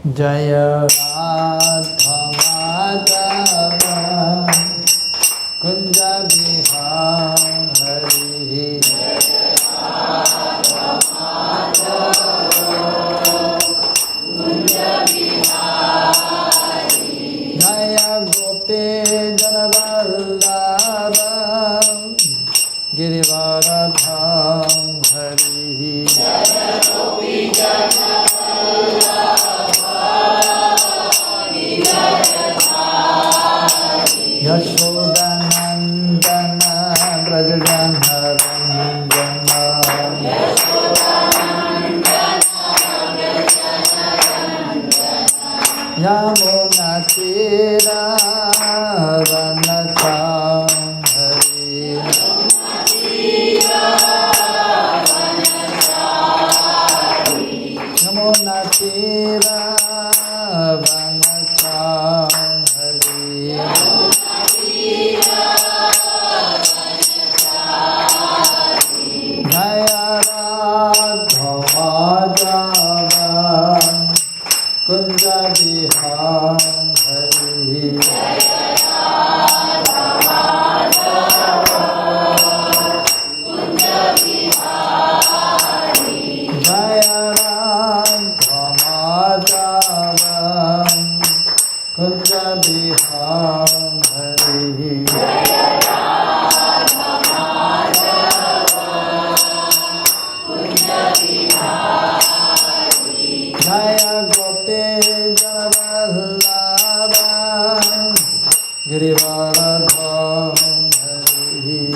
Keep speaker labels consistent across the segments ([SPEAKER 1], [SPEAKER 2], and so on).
[SPEAKER 1] Jaya Radha Madhava Kunja Bihari Jaya Gopi Janavallabha Girivaradham Hari Jaya Gopi Yashodanandana Brajagana Ranjana Yamuna Tira Ranacham Hari Yamuna Tira Ranacham Hari Jaya Radha Madhava Kunja Bihari Jaya Radha Madhava Kunja Bihari Jaya Gopi Janavallabha Girivaradham Hari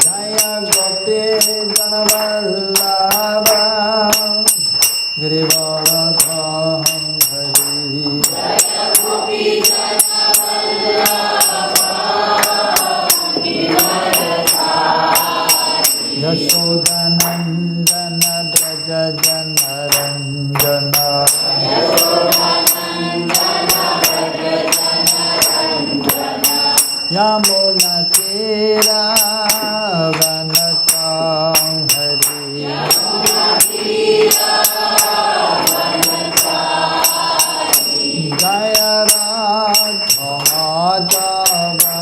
[SPEAKER 1] Jaya Gopi Janavallabha Girivaradham Hari Yashodanandana Brajajana Ranjana Yamuna Tira Vanacham Hari Jaya Radha Madhava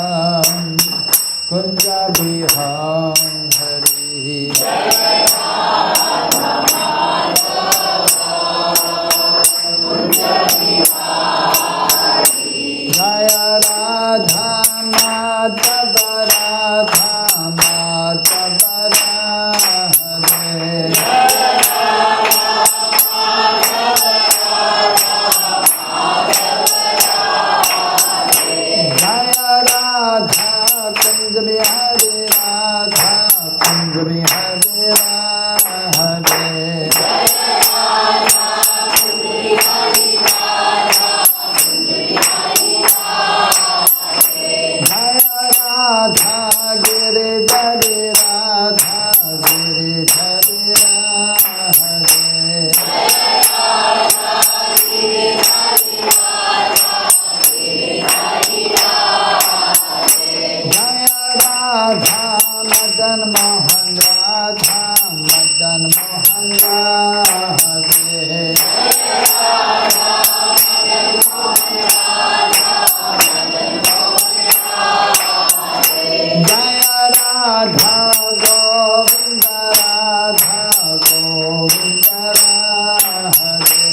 [SPEAKER 1] Kunja Bihari Jaya Radha Madhava Radha Madhava Radhe Jaya Radha Kunja Bihari Radha Kunja Bihari Radhe Radha Giri Dhari Radha Giri Dhari Radhe Jaya Radha Madan Mohan Radha Madan Mohan Radhe Jaya Radha Govinda Radha Govinda Radhe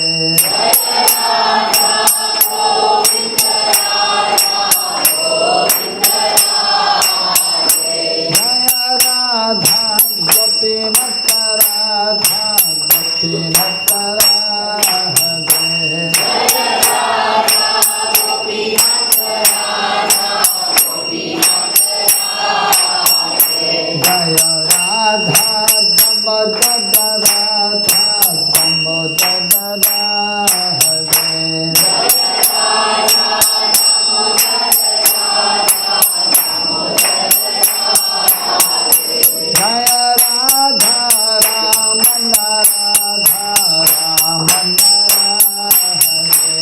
[SPEAKER 1] Jaya Radha Gopi Mata Radha Gopi Mata Radhe Jaya Radha Damodara Radha Damodara Radhe Jaya Radha Ramana Radha Ramana Radhe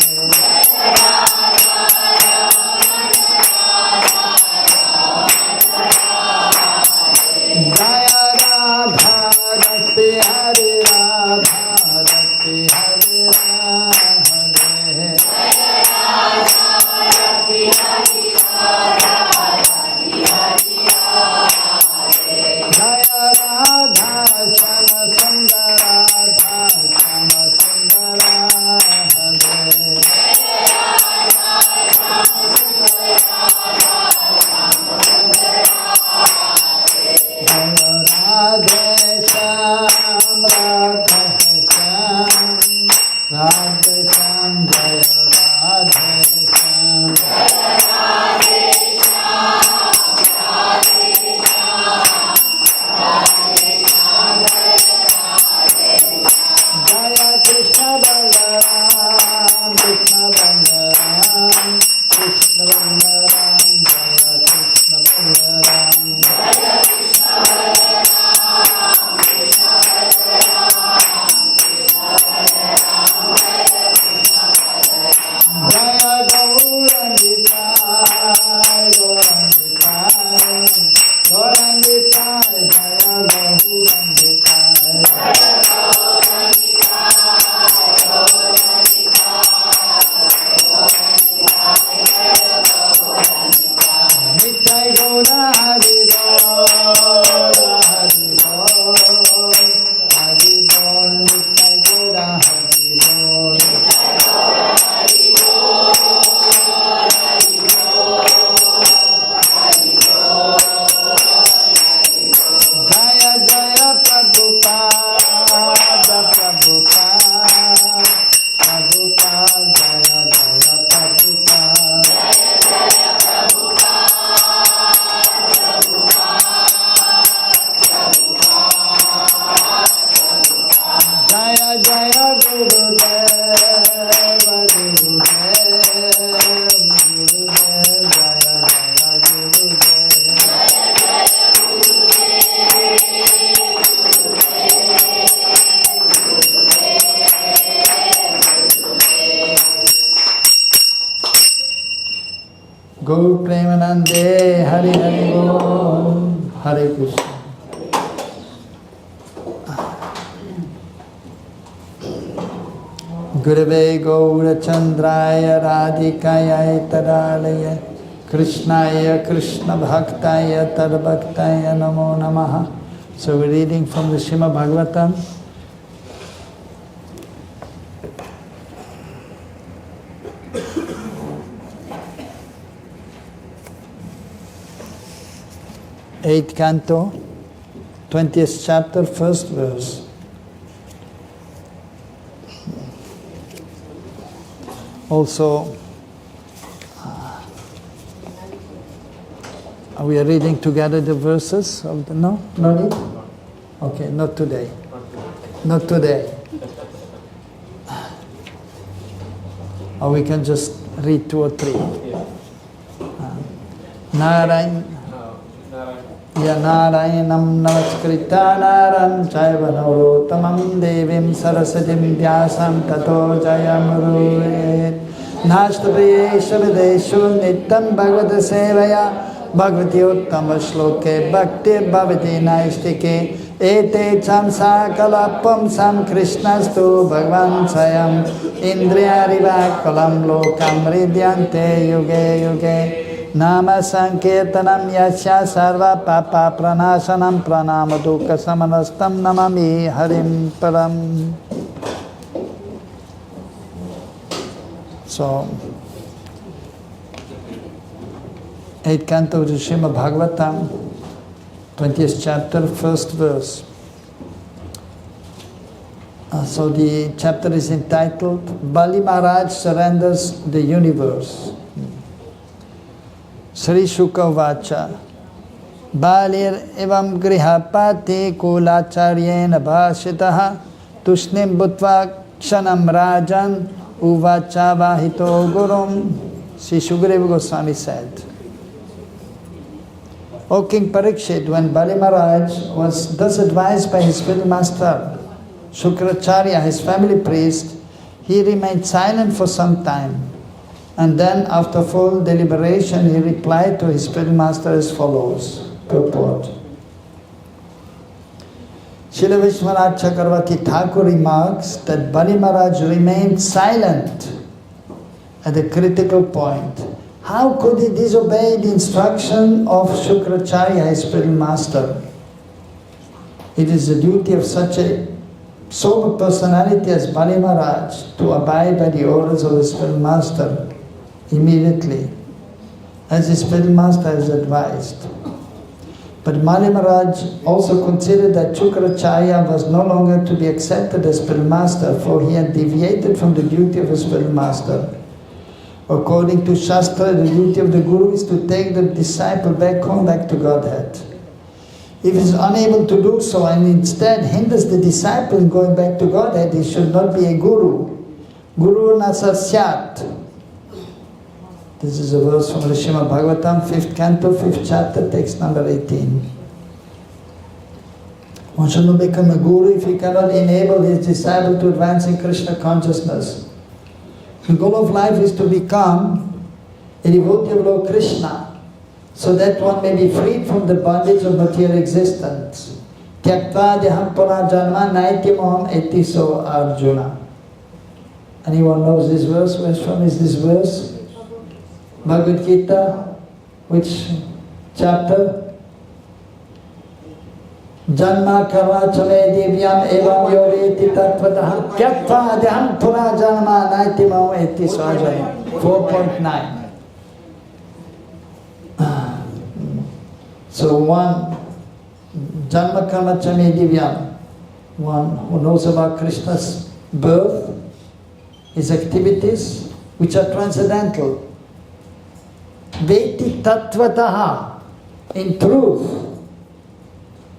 [SPEAKER 1] Gaur Premanande, Hare Hare Bol, Hare Krishna. Gurave Gaura Chandraya Radhikaya Taralaya Krishnaya Krishna Bhaktaya Tarbhaktaya Namo Namaha. So we're reading from the Srimad Bhagavatam. Eighth canto, 20th chapter, first verse. Also, we are reading together the verses of the, no? No need? Okay, not today. Not today. Or we can just read 2 or 3. Narayan. Narayanam namaskritya naram chaiva narottamam devim sarasatim vyasam tato jayamuruyet nashtapriyesha videshu nittam bhagavata sevaya bhagavati uttama shloke bhakti bhavati naistike ete cham sakalapam sam krishnastu bhagavan sayam indriyariva kalam lokam ridyante yuge yuge Nama Sankirtanam Yasya Sarva Papa Pranasanam Pranamaduka Samanastam Namami Harim Param. So, 8th canto of the Srimad Bhagavatam, 20th chapter, first verse. So the chapter is entitled Bali Maharaj Surrenders the Universe. Sri Shuka Vacha Balir evam grihapati kulacharyena bhashitaha tushnim bhutva kshanam rajan uvacha vahito gurum. Sri Sukadeva Goswami said, O King Parikshit, when Bali Maharaj was thus advised by his spiritual master Shukracharya, his family priest, he remained silent for some time. And then, after full deliberation, he replied to his spiritual master as follows. Purport. Srila Vishwanath Chakravarti Thakur remarks that Bali Maharaj remained silent at a critical point. How could he disobey the instruction of Shukracharya, his spiritual master? It is the duty of such a sober personality as Bali Maharaj to abide by the orders of his spiritual master immediately, as his spiritual master has advised. But Bali Maharaj also considered that Shukracharya was no longer to be accepted as spiritual master, for he had deviated from the duty of a spiritual master. According to Shastra, the duty of the Guru is to take the disciple back home, back to Godhead. If he is unable to do so and instead hinders the disciple in going back to Godhead, he should not be a Guru. Guru nasasyat. This is a verse from the Srimad Bhagavatam, 5th canto, 5th chapter, text number 18. One should not become a guru if he cannot enable his disciple to advance in Krishna consciousness. The goal of life is to become a devotee of Lord Krishna, so that one may be freed from the bondage of material existence. Tyaktva deham puna janma naiti moham etiso Arjuna. Anyone knows this verse? Where from is this verse? Bhagavad Gita, which chapter? Janma karma chame divyam evam yoreti tatvatah kyatva adhyam pura janma naiti mao eti swajaya. 4.9. So one, Janma karma chame divyam, one who knows about Krishna's birth, his activities, which are transcendental. Veti tattvataha, in truth,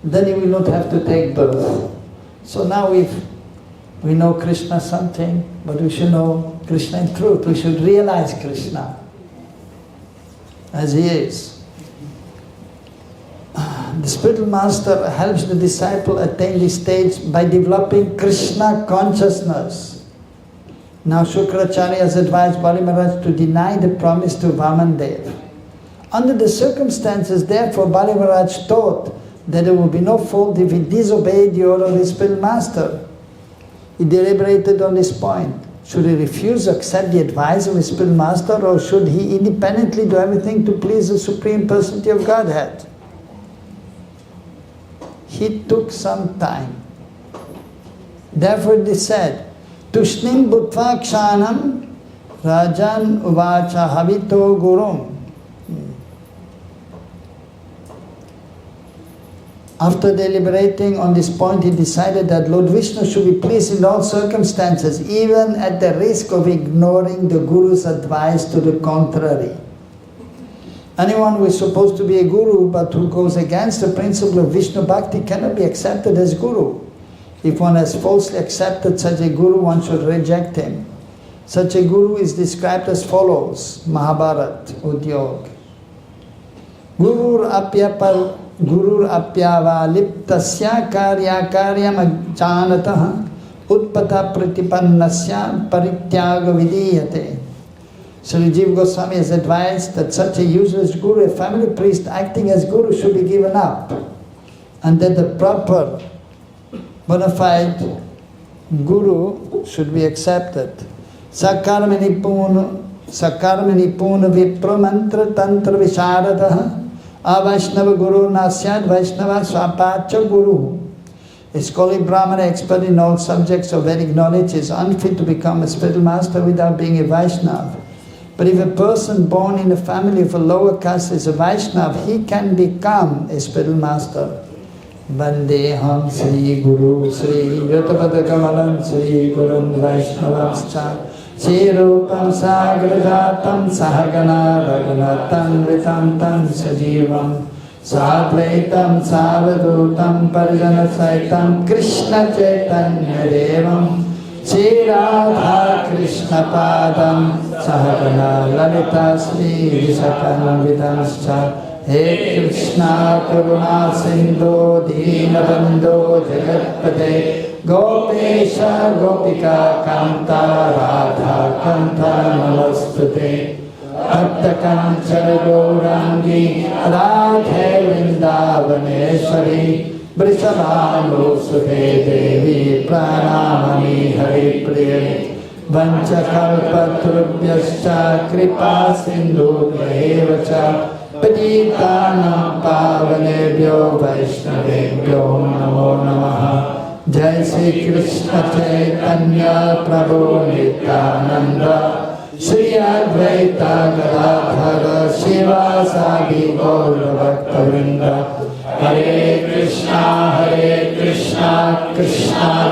[SPEAKER 1] then he will not have to take birth. So now we know Krishna something, but we should know Krishna in truth. We should realize Krishna as he is. The spiritual master helps the disciple attain this stage by developing Krishna consciousness. Now Shukracharya has advised Bali Maharaj to deny the promise to Vamandev. Under the circumstances, therefore, Bali Maharaj taught that there would be no fault if he disobeyed the order of his spiritual master. He deliberated on this point. Should he refuse to accept the advice of his spiritual master, or should he independently do everything to please the Supreme Personality of Godhead? He took some time. Therefore it is said, Tushnim bhutva kshanam rajan uvacha havito gurum. After deliberating on this point, he decided that Lord Vishnu should be pleased in all circumstances, even at the risk of ignoring the Guru's advice to the contrary. Anyone who is supposed to be a Guru but who goes against the principle of Vishnu Bhakti cannot be accepted as Guru. If one has falsely accepted such a Guru, one should reject him. Such a Guru is described as follows, Mahabharat, Udyog. Gurur apyava liptasya karya karyam janatah utpata pratipannasya parityaga vidiyate. Sri Jiva Goswami has advised that such a useless Guru, a family priest acting as Guru, should be given up, and that the proper bona fide Guru should be accepted. Sakarmani puna vipramantra tantra visharadaha avaishnava guru nasyad vaishnava swapacha guru. A scholarly Brahmana expert in all subjects of Vedic knowledge is unfit to become a spiritual master without being a Vaishnava. But if a person born in a family of a lower caste is a Vaishnava, he can become a spiritual master. Vandeham Sri Guru Sri Yatapada Kamalam Sri Gurun Vaishnavascha Chirupam Sagradatam Sahagana Raghunatam Vitantam Sajivam Sadvaitam Savadutam Parjana Saitam Krishna Chaitanya Devam Shri Radha Krishna Padam Sahagana Lalita Sri Visakam Vidanscha He Krishna Karuna Sindhu Deenabandhu Jagatpate Gopesha Gopika Kanta Radha Kanta Namastute Bhakta Kanchana Gaurangi Radhe Vrindavaneshwari Vrishabhanu Sute Devi Pranamami Hari Priya Vanchakalpatrubhyascha Kripa Sindhu Vahevacha Patitanam Pavanebhyo Vaishnavebhyo Namo Namaha. Jai Sri Krishna Chaitanya Prabhu Nityananda Shri Advaita Gadadhara Shivasadi Gaura Bhakta-vrinda. Hare Krishna Krishna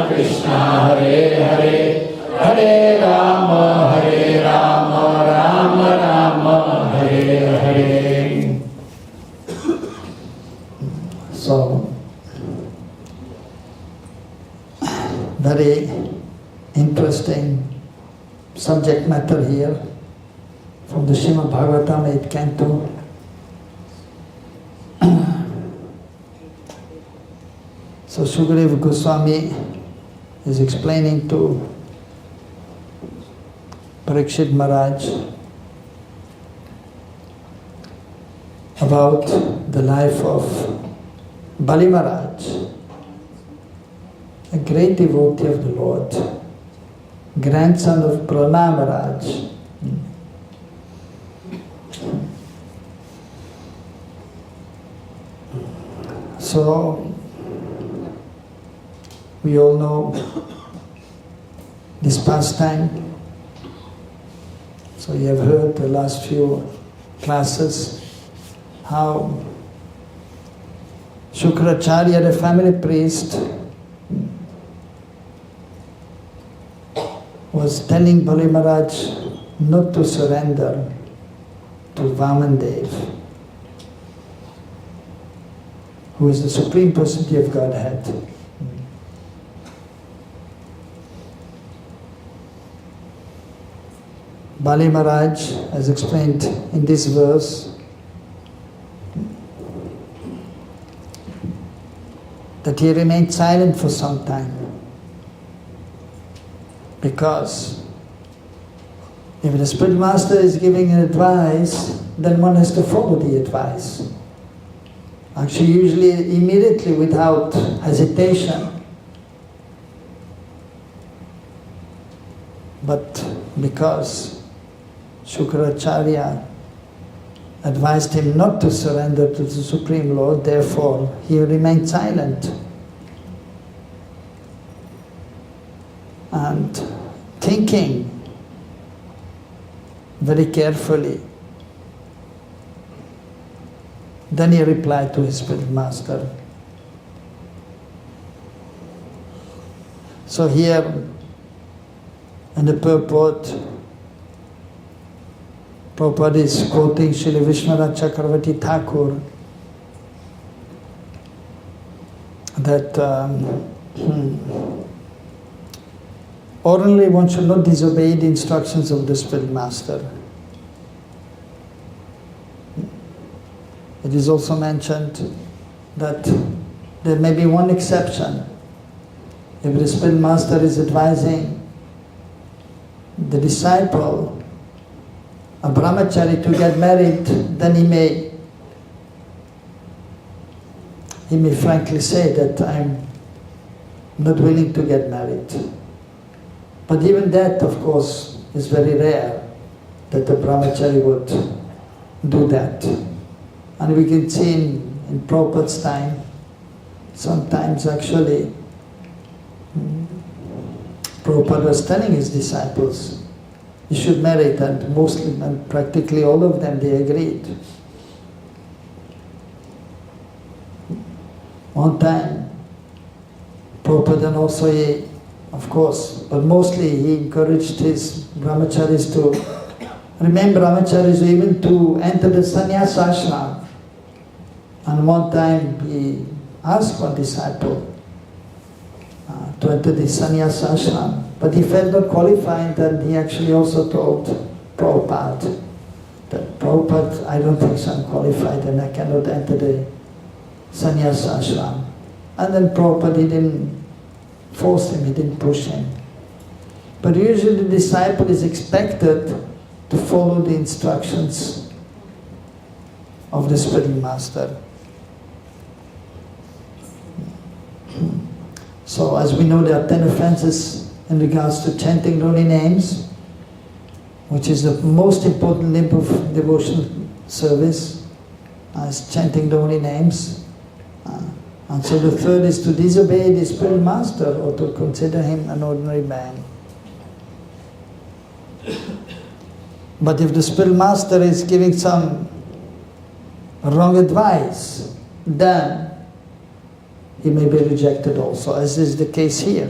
[SPEAKER 1] Krishna Hare Hare Hare Rama Rama Rama Hare Hare. So, very interesting subject matter here from the Srimad Bhagavatam 8th Canto. So Sukadeva Goswami is explaining to Parikshit Maharaj about the life of Bali Maharaj, a great devotee of the Lord, grandson of Prahlad Maharaj. So We all know this pastime. So you have heard the last few classes how Shukracharya, the family priest, was telling Bali Maharaj not to surrender to Vamandev, who is the Supreme Personality of Godhead. Bali Maharaj has explained in this verse that he remained silent for some time, because if the Spirit Master is giving an advice, then one has to follow the advice. Actually, usually immediately, without hesitation. But because Shukracharya advised him not to surrender to the Supreme Lord, therefore he remained silent. And thinking very carefully, then he replied to his Spirit Master. So here, in the purport, Prabhupada is quoting Srila Vishwanath Chakravarti Thakur that ordinarily one should not disobey the instructions of the Spirit Master. It is also mentioned that there may be one exception. If the Spirit Master is advising the disciple, a brahmachari, to get married, then he may frankly say that I'm not willing to get married. But even that, of course, is very rare, that the brahmachari would do that. And we can see in Prabhupada's time, sometimes actually, Prabhupada was telling his disciples, you should marry, and mostly, and practically all of them, they agreed. One time, Prabhupada, and also he, of course, but mostly he encouraged his brahmacharis to remain brahmacharis, even to enter the sannyasa ashram. And one time he asked one disciple to enter the sannyasa ashram, but he felt not qualified, and he actually also told Prabhupada that, Prabhupada, I don't think so, I'm qualified and I cannot enter the sannyasa ashram. And then Prabhupada, he didn't force him, he didn't push him. But usually the disciple is expected to follow the instructions of the Spirit Master. So as we know, there are 10 offenses in regards to chanting holy names, which is the most important limb of devotional service, as chanting the holy names. And so the third is to disobey the Spirit Master, or to consider him an ordinary man. But if the Spirit Master is giving some wrong advice, then he may be rejected also, as is the case here.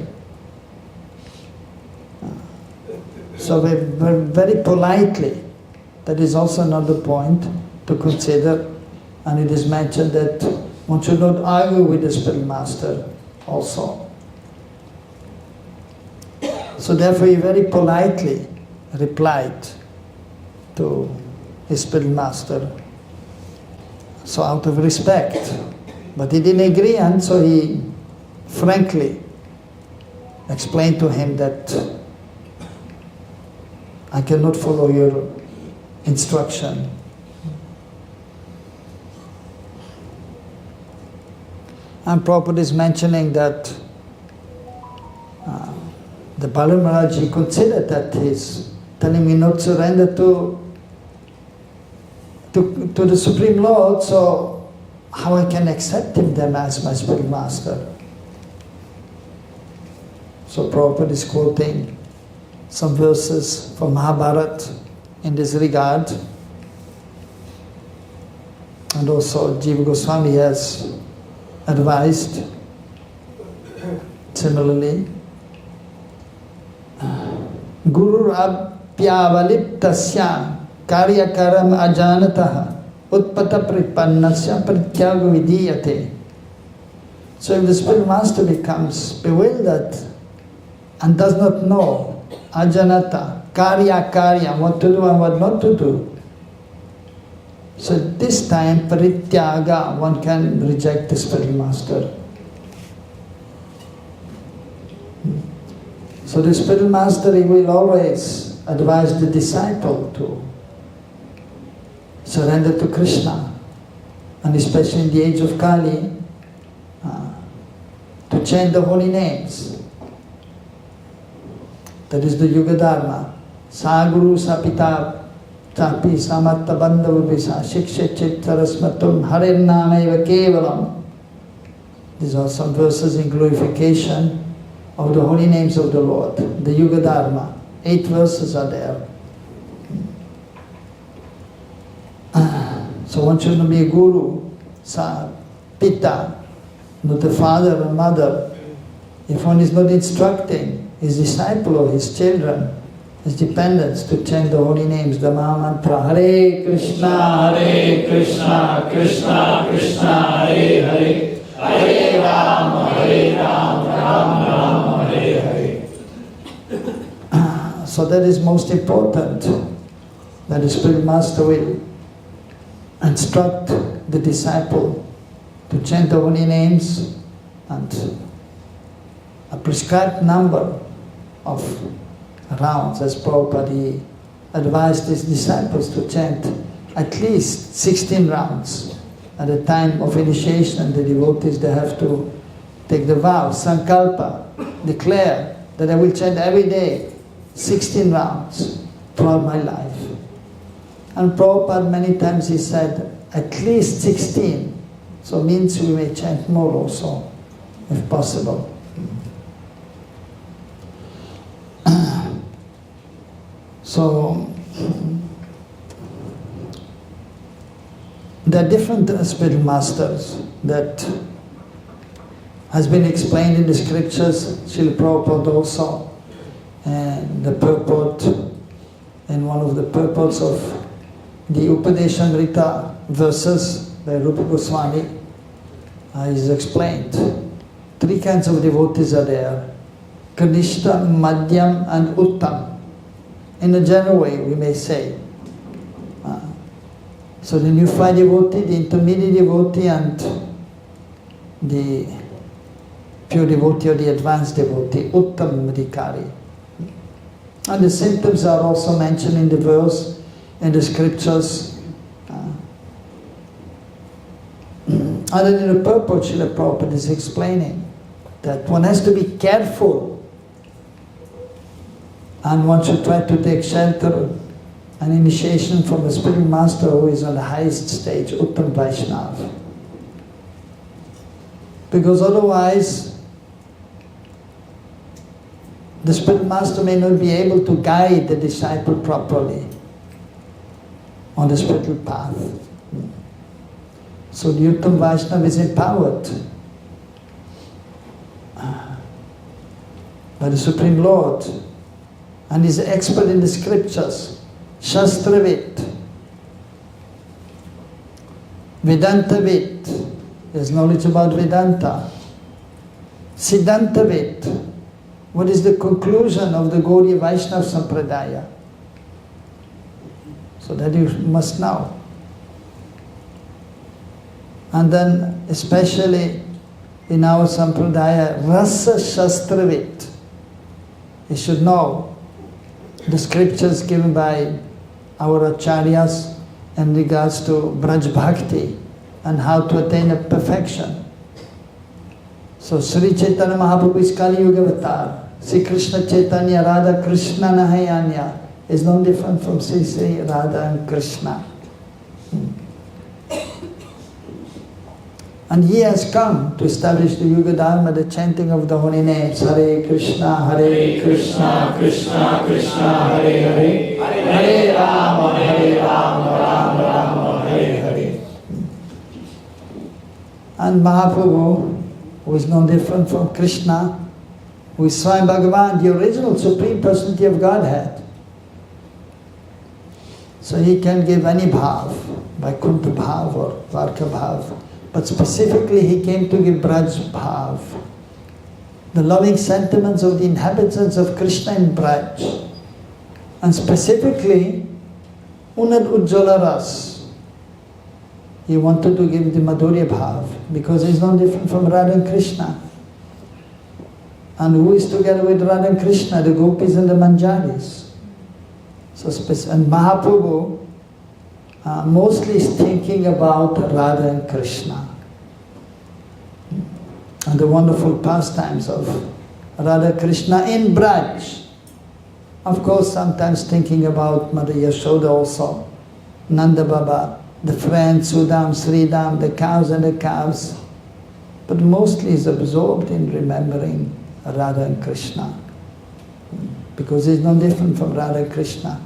[SPEAKER 1] So very politely, that is also another point to consider, and it is mentioned that one should not argue with the Spirit Master also. So therefore he very politely replied to his Spirit Master, so out of respect. But he didn't agree, and so he frankly explained to him that I cannot follow your instruction. And Prabhupada is mentioning that the Bali Maharaj, he considered that he's telling me not to surrender to the Supreme Lord, so how I can accept him then as my Spirit Master? So Prabhupada is quoting some verses from Mahabharata in this regard. And also Jiva Goswami has advised similarly. Guru apyavaliptasya karyakaram ajanataha utpata pripannasya prityaga vidiyate. So if the spiritual master becomes bewildered and does not know ajanata, karya, what to do and what not to do, so this time parityaga, one can reject the spiritual master. So the spiritual master, he will always advise the disciple to surrender to Krishna, and especially in the age of Kali, to chant the holy names. That is the Yuga Dharma. Saguru sapita tapi samatta bandhavabhisa shiksha chittarasmatum harirnamaiva kevalam. These are some verses in glorification of the holy names of the Lord, the Yuga Dharma. 8 verses are there. So one should not be a guru, pita, not a father or mother. If one is not instructing his disciple or his children, his dependents, to chant the holy names, the Maha Mantra, Hare Krishna, Krishna Krishna, Hare Hare, Hare Rama, Rama Rama, Hare Hare. So that is most important, that the spiritual master will instruct the disciple to chant the holy names, and a prescribed number of rounds, as Prabhupada, he advised his disciples to chant at least 16 rounds. At the time of initiation, the devotees, they have to take the vow, sankalpa, declare that I will chant every day 16 rounds throughout my life. And Prabhupada many times he said at least 16, so means we may chant more also, if possible. So there are different spiritual masters that has been explained in the scriptures, Srila Prabhupada also, and the purport, in one of the purports of the Upadeshamrita verses by Rupa Goswami is explained. 3 kinds of devotees are there: Kanishta, Madhyam and Uttam. In a general way, we may say. So the neophyte devotee, the intermediate devotee, and the pure devotee or the advanced devotee, Uttam Adhikari. And the symptoms are also mentioned in the verse, in the scriptures. Other than the purport, Srila Prabhupada is explaining that one has to be careful, and one should try to take shelter and initiation from a spiritual master who is on the highest stage, Uttam Vaishnava. Because otherwise, the spiritual master may not be able to guide the disciple properly on the spiritual path. So the Uttam Vaishnava is empowered by the Supreme Lord, and is expert in the scriptures, Shastravit, Vedantavit, there's knowledge about Vedanta, Siddhantavit, what is the conclusion of the Gaudiya Vaishnava Sampradaya? So that you must know. And then, especially in our Sampradaya, Rasa Shastravit, you should know the scriptures given by our acharyas in regards to Braj Bhakti and how to attain a perfection. So Sri Chaitanya Mahaprabhu is Kali Yuga Avatar. Sri Krishna Chaitanya Radha Krishna Nahayanya is no different from Sri Radha and Krishna. And he has come to establish the Yuga Dharma, the chanting of the holy names. Hare Krishna, Krishna Krishna, Hare Hare, Hare Rama, Rama Rama, Hare Hare. And Mahaprabhu, who is no different from Krishna, who is Swami Bhagavan, the original Supreme Personality of Godhead. So he can give any bhav, Vaikuntha bhav or Varka bhav. But specifically he came to give Braj bhav, the loving sentiments of the inhabitants of Krishna in Braj. And specifically, Unad Ujjala Ras. He wanted to give the Madhurya bhav, because he's no different from Radha and Krishna. And who is together with Radha and Krishna? The gopis and the manjaris. So, and Mahaprabhu mostly is thinking about Radha and Krishna and the wonderful pastimes of Radha Krishna in Braj. Of course, sometimes thinking about Mother Yashoda also, Nanda Baba, the friends, Sudam, Sridam, the cows and the calves. But mostly is absorbed in remembering Radha and Krishna, because he's no different from Radha and Krishna.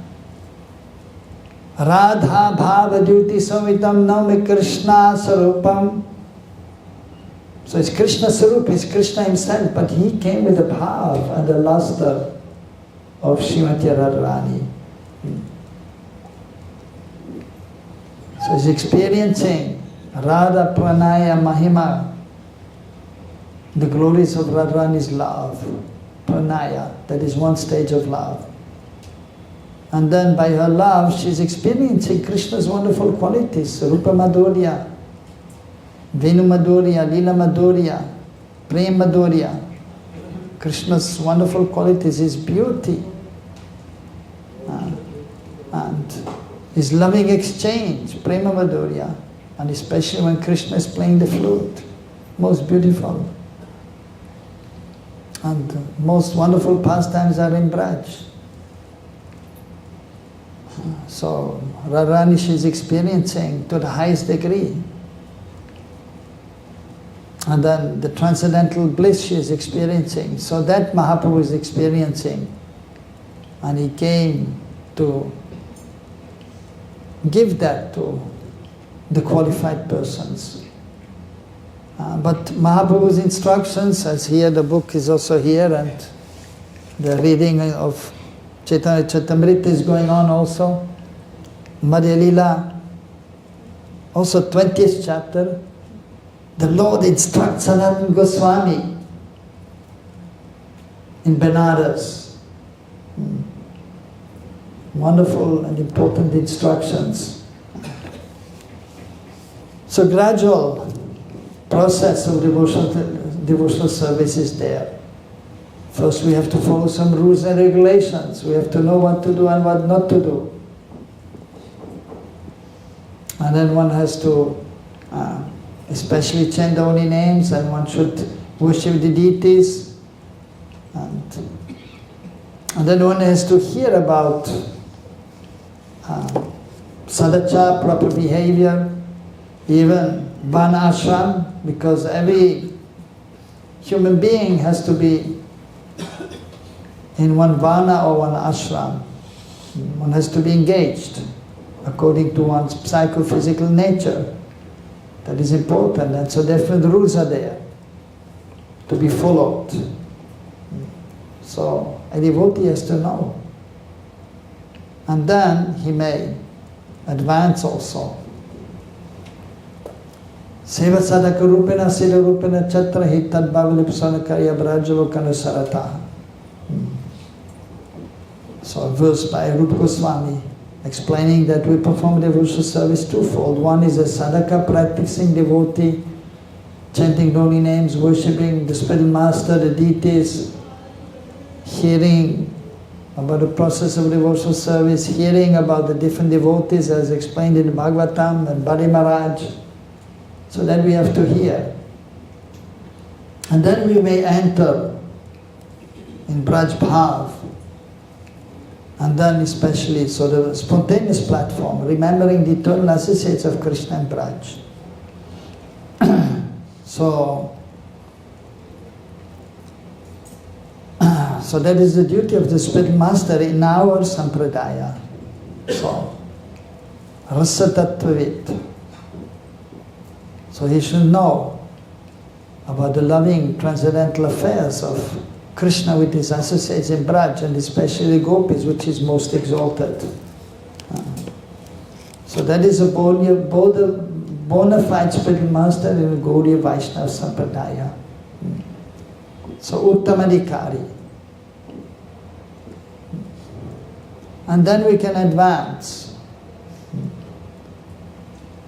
[SPEAKER 1] Radha Bhava Duti Samitam Nami Krishna Sarupam. So it's Krishna Sarup, it's Krishna himself, but he came with the bhav and the luster of Srimati Radharani. So he's experiencing Radha Pranaya Mahima, the glories of Radharani's love. Pranaya, that is one stage of love. And then by her love, she's experiencing Krishna's wonderful qualities, Rupa Madhurya, Venu Madhurya, Lila Madhurya, Prem Madhurya. Krishna's wonderful qualities, his beauty, and his loving exchange, Prema Madhurya, and especially when Krishna is playing the flute, most beautiful. And most wonderful pastimes are in Braj. So Radharani she is experiencing to the highest degree. And then the transcendental bliss she is experiencing. So that Mahaprabhu is experiencing. And he came to give that to the qualified persons. But Mahaprabhu's instructions, as here the book is also here, and the reading of Chaitanya Charitamrita is going on also. Madhya Lila, also 20th chapter. The Lord instructs Sanatana Goswami in Benares. Wonderful and important instructions. So gradual process of devotional service is there. First we have to follow some rules and regulations. We have to know what to do and what not to do. And then one has to especially chant the holy names, and one should worship the deities. And then one has to hear about sadhana, proper behavior, even Vana ashram, because every human being has to be in one Vana or one ashram. One has to be engaged according to one's psychophysical nature. That is important, and so different rules are there to be followed. So a devotee has to know. And then he may advance also. Seva sadhaka rupena sila rupena chatra hi tad bhavalipsana karya brajaloka sarata. So a verse by Rupa Goswami explaining that we perform devotional service twofold. One is a sadhaka, practicing devotee, chanting holy names, worshipping the spiritual master, the deities, hearing about the process of devotional service, hearing about the different devotees as explained in the Bhagavatam and Bali Maharaj. So that we have to hear. And then we may enter in Braj Bhav. And then especially, so the spontaneous platform, remembering the eternal associates of Krishna and Braj. So that is the duty of the spiritual master in our sampradaya. So, rasa tattvavit. So he should know about the loving transcendental affairs of Krishna with his associates in Braj, and especially gopis, which is most exalted. So that is a bona fide spiritual master in the Gaudiya Vaishnava Sampradaya. So Uttamadikari. And then we can advance.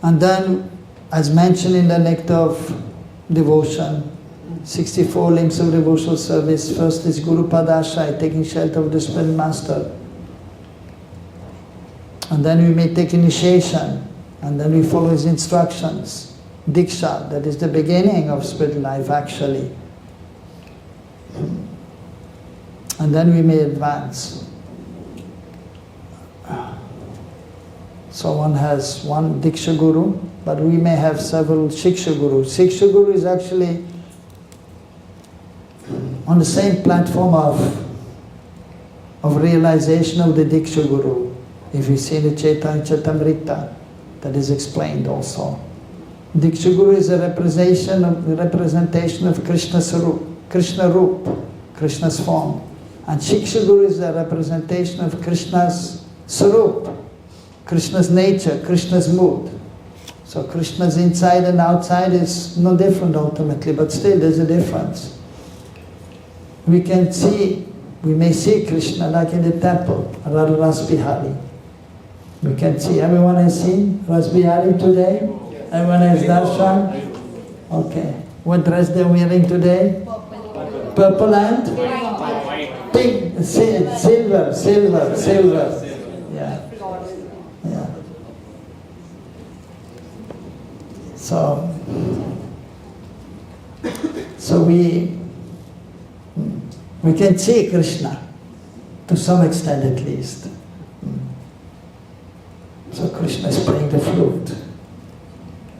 [SPEAKER 1] And then, as mentioned in the Nectar of Devotion, 64 limbs of devotional service. First is Guru Padashray, taking shelter of the spiritual master. And then we may take initiation, and then we follow his instructions. Diksha, that is the beginning of spiritual life actually. And then we may advance. So one has one Diksha Guru, but we may have several Shiksha Gurus. Shiksha Guru is actually on the same platform of realization of the Diksha Guru. If you see the Chaitanya Charitamrita, that is explained also. Diksha Guru is a representation of Krishna's Rup, Krishna Rup, Krishna's form. And Shiksha Guru is a representation of Krishna's Sarup, Krishna's nature, Krishna's mood. So Krishna's inside and outside is no different ultimately, but still there's a difference. We may see Krishna like in the temple, Radha Ras Bihari. We can see, everyone has seen Ras Bihari today? Everyone has darshan? Okay. What dress they're wearing today? Purple and? Pink, silver. Yeah. So we can see Krishna to some extent at least. So Krishna is playing the flute.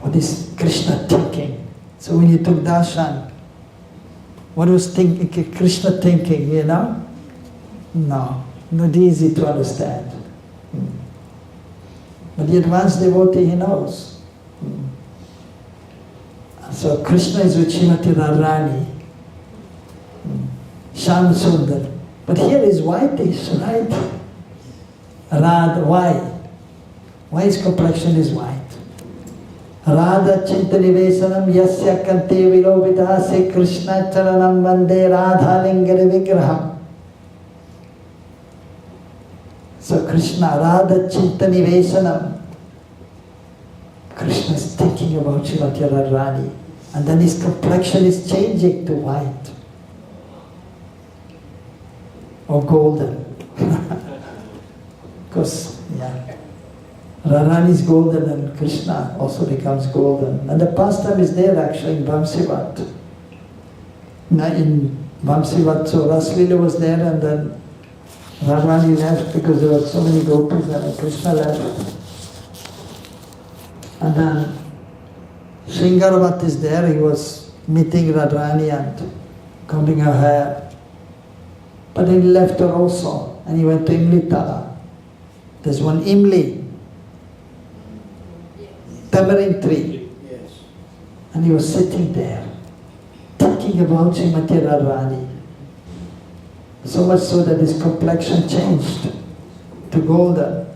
[SPEAKER 1] What is Krishna thinking? So when you took darshan, what was Krishna thinking, you know? No, not easy to understand. But the advanced devotee, he knows. So Krishna is with Srimati Radharani, Shyam Sundar. But here is whitish, right? Radha, why? Why his complexion is white? Radha Chintanivesanam Yasya Kante Vilobita Se Krishna Charanam Vande Radha Lingara Vigraham. So Krishna, Radha Chintanivesanam. Krishna is thinking about Srimati Radharani, and then his complexion is changing to white or golden. Because, Radharani is golden and Krishna also becomes golden. And the pastime is there actually in Vamsivat. In Vamsivat, so Raslila was there, and then Radharani left because there were so many gopis, and then Krishna left. And then Shringaravat is there, he was meeting Radharani and combing her hair. But then he left her also, and he went to Imli Tala. There's one Imli, tamarind tree. And he was sitting there, thinking about Srimati Radharani. So much so that his complexion changed to golden.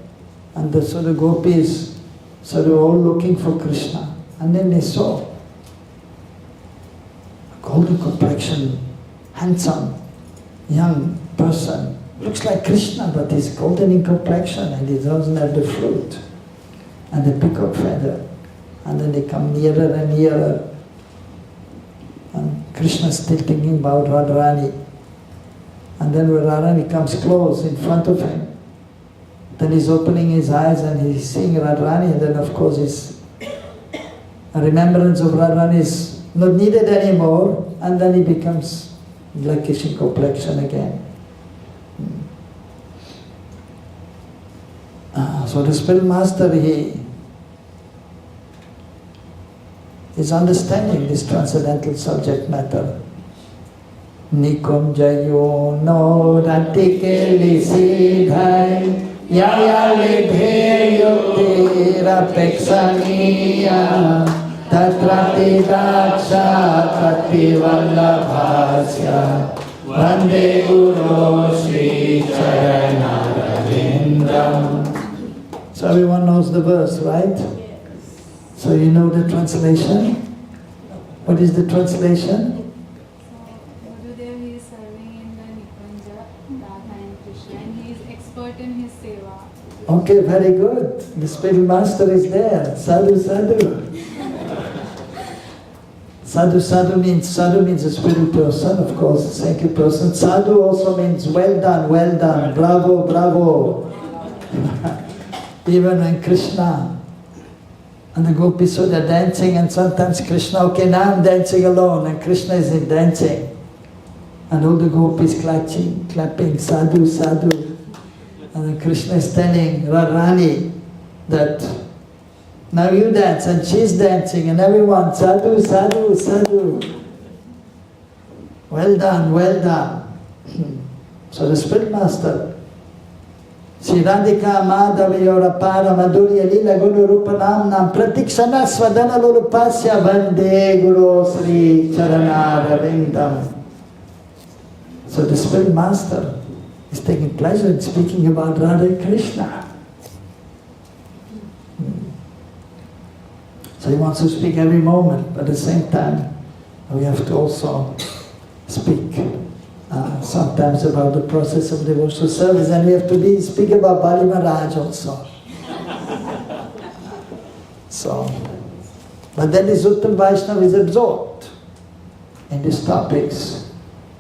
[SPEAKER 1] And so the gopis, so they were all looking for Krishna. And then they saw a golden complexion, handsome, young person. Looks like Krishna, but he's golden in complexion and he doesn't have the flute and the peacock feather. And then they come nearer and nearer. And Krishna's still thinking about Radharani. And then when Radharani comes close in front of him, then he's opening his eyes and he's seeing Radharani, and then of course his remembrance of Radharani is not needed anymore, and then he becomes blackish in complexion again. So the spiritual master, he is understanding this transcendental subject matter. Nikunjayo no ratikeli sidhai yaya lidhe yukti rapexaniya tatrati daksha trati vallabhasya vande guru shri charanarvindam. So everyone knows the verse, right? So you know the translation? What is the translation?
[SPEAKER 2] Gurudev, he is serving in the Nikunja, Radha and Krishna, and he is expert in his seva.
[SPEAKER 1] Okay, very good. The spiritual master is there. Sadhu, sadhu. Sadhu means a spiritual person, of course, a saintly person. Sadhu also means well done, bravo, bravo. Even when Krishna and the gopis are dancing, and sometimes Krishna, okay, now I'm dancing alone, and Krishna isn't dancing. And all the gopis clapping, sadhu, sadhu. And then Krishna is telling Radharani that now you dance, and she's dancing, and everyone, sadhu, sadhu, sadhu. Well done, well done. So the spirit master, Sri Radhika Madhavayora Para Madhurya Lila Guru Rupanam Nam Pratikshana Swadana Lurupasya Vande Guru Sri Charanarvindam. So the spirit master is taking pleasure in speaking about Radha and Krishna. So he wants to speak every moment, but at the same time we have to also speak sometimes about the process of devotional service, and we have to speak about Bali Maharaj also. So, but then this Uttam Vaishnava is absorbed in these topics.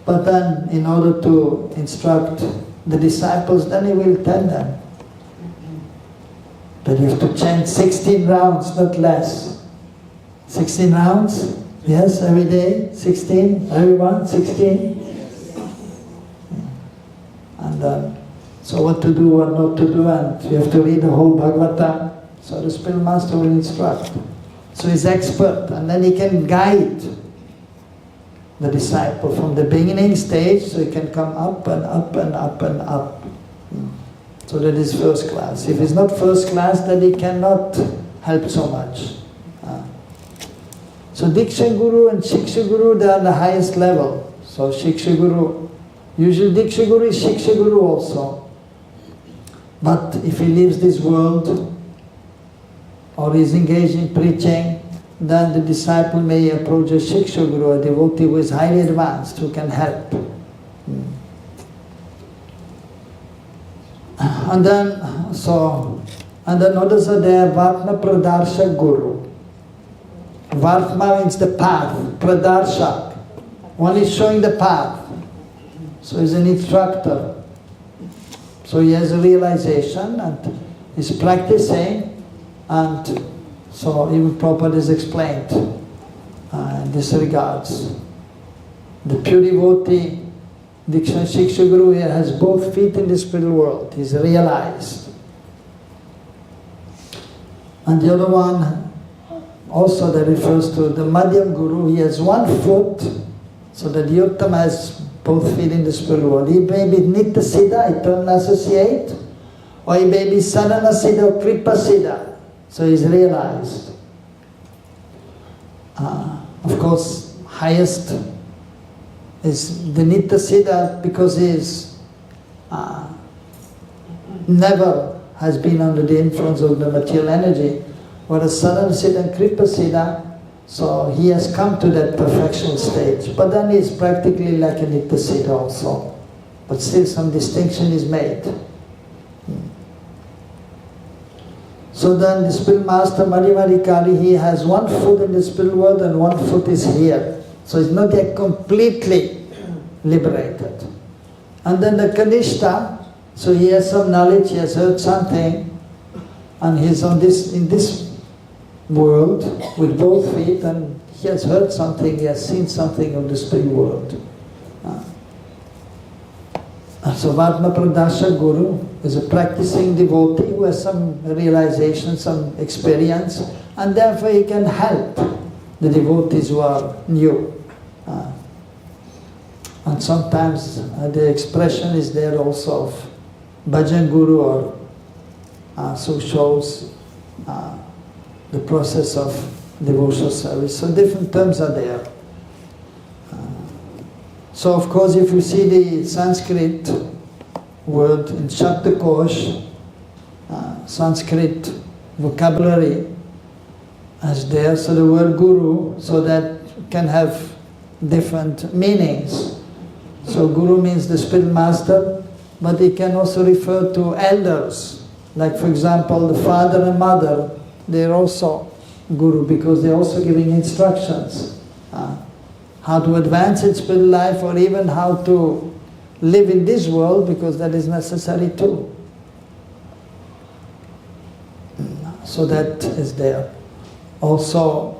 [SPEAKER 1] But then, in order to instruct the disciples, then he will tell them that you have to chant 16 rounds, not less. 16 rounds? Yes, every day? 16? Everyone? 16? And so what to do, what not to do, and you have to read the whole Bhagavatam. So the spiritual master will instruct. So he's expert, and then he can guide the disciple from the beginning stage, so he can come up and up and up and up. So that is first class. If he's not first class, then he cannot help so much. So Diksha Guru and Shiksha Guru, they are the highest level. So Shiksha Guru, usually Diksha Guru is Shiksha Guru also. But if he leaves this world, or is engaged in preaching, then the disciple may approach a Shiksha Guru, a devotee who is highly advanced, who can help. And then others are there, Vatma Pradarshak Guru. Vatma means the path, Pradarshak. One is showing the path. So he's an instructor. So he has a realization and is practicing, and so even Prabhupada is explained in this regards. The pure devotee, Diksha Shiksha Guru, here has both feet in the spiritual world. He's realized. And the other one, also that refers to the Madhyam Guru, he has one foot, so that the Uttama has both feet in the spiritual world. He may be Nitya Siddha, eternal associate, or he may be Sadhana Siddha or Kripa Siddha. So he's realized. Of course, highest is the Nitya Siddha, because he is never has been under the influence of the material energy. Whereas Sadhana Siddha and Kripa Siddha, so he has come to that perfection stage. But then he is practically like a Nitya Siddha also. But still some distinction is made. So then the spiritual master Marimarikari, he has one foot in the spiritual world and one foot is here. So he's not yet completely liberated. And then the Kanishta, so he has some knowledge, he has heard something, and he's in this world with both feet, and he has heard something, he has seen something of the spiritual world. So Vatma Pradasha Guru is a practicing devotee who has some realization, some experience, and therefore he can help the devotees who are new. And sometimes the expression is there also of bhajan guru, or so shows the process of devotional service. So different terms are there. So of course, if you see the Sanskrit word in Shabdakosh, Sanskrit vocabulary as there, so the word guru, so that can have different meanings. So guru means the spiritual master, but it can also refer to elders. Like for example, the father and mother, they're also guru because they're also giving instructions. How to advance in spiritual life, or even how to live in this world, because that is necessary too. So that is there. Also,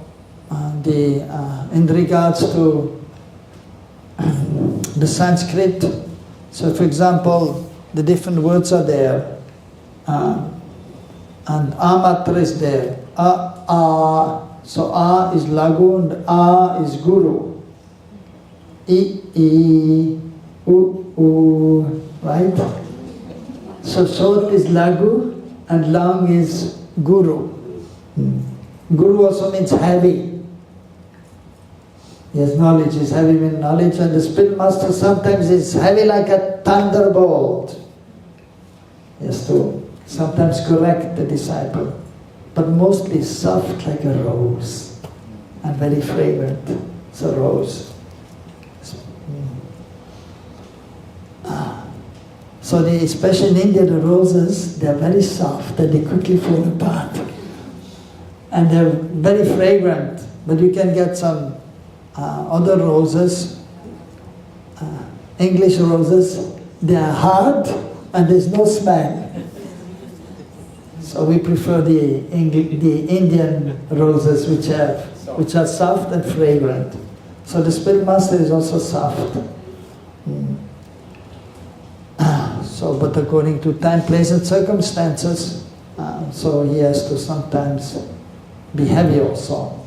[SPEAKER 1] in regards to the Sanskrit, so for example, the different words are there, and amatra is there. So a is lagu and a is guru. I, u, right? So short is lagu and long is guru. Guru also means heavy. Yes, knowledge is heavy means knowledge, and the spiritual master sometimes is heavy like a thunderbolt. He has to sometimes correct the disciple, but mostly soft like a rose and very fragrant. It's a rose. So especially in India, the roses, they are very soft and they quickly fall apart. And they're very fragrant, but you can get some other roses, English roses, they are hard and there's no smell. So we prefer the Indian roses, which are soft and fragrant. So the spiritual master is also soft. So, but according to time, place and circumstances, so he has to sometimes be heavy also.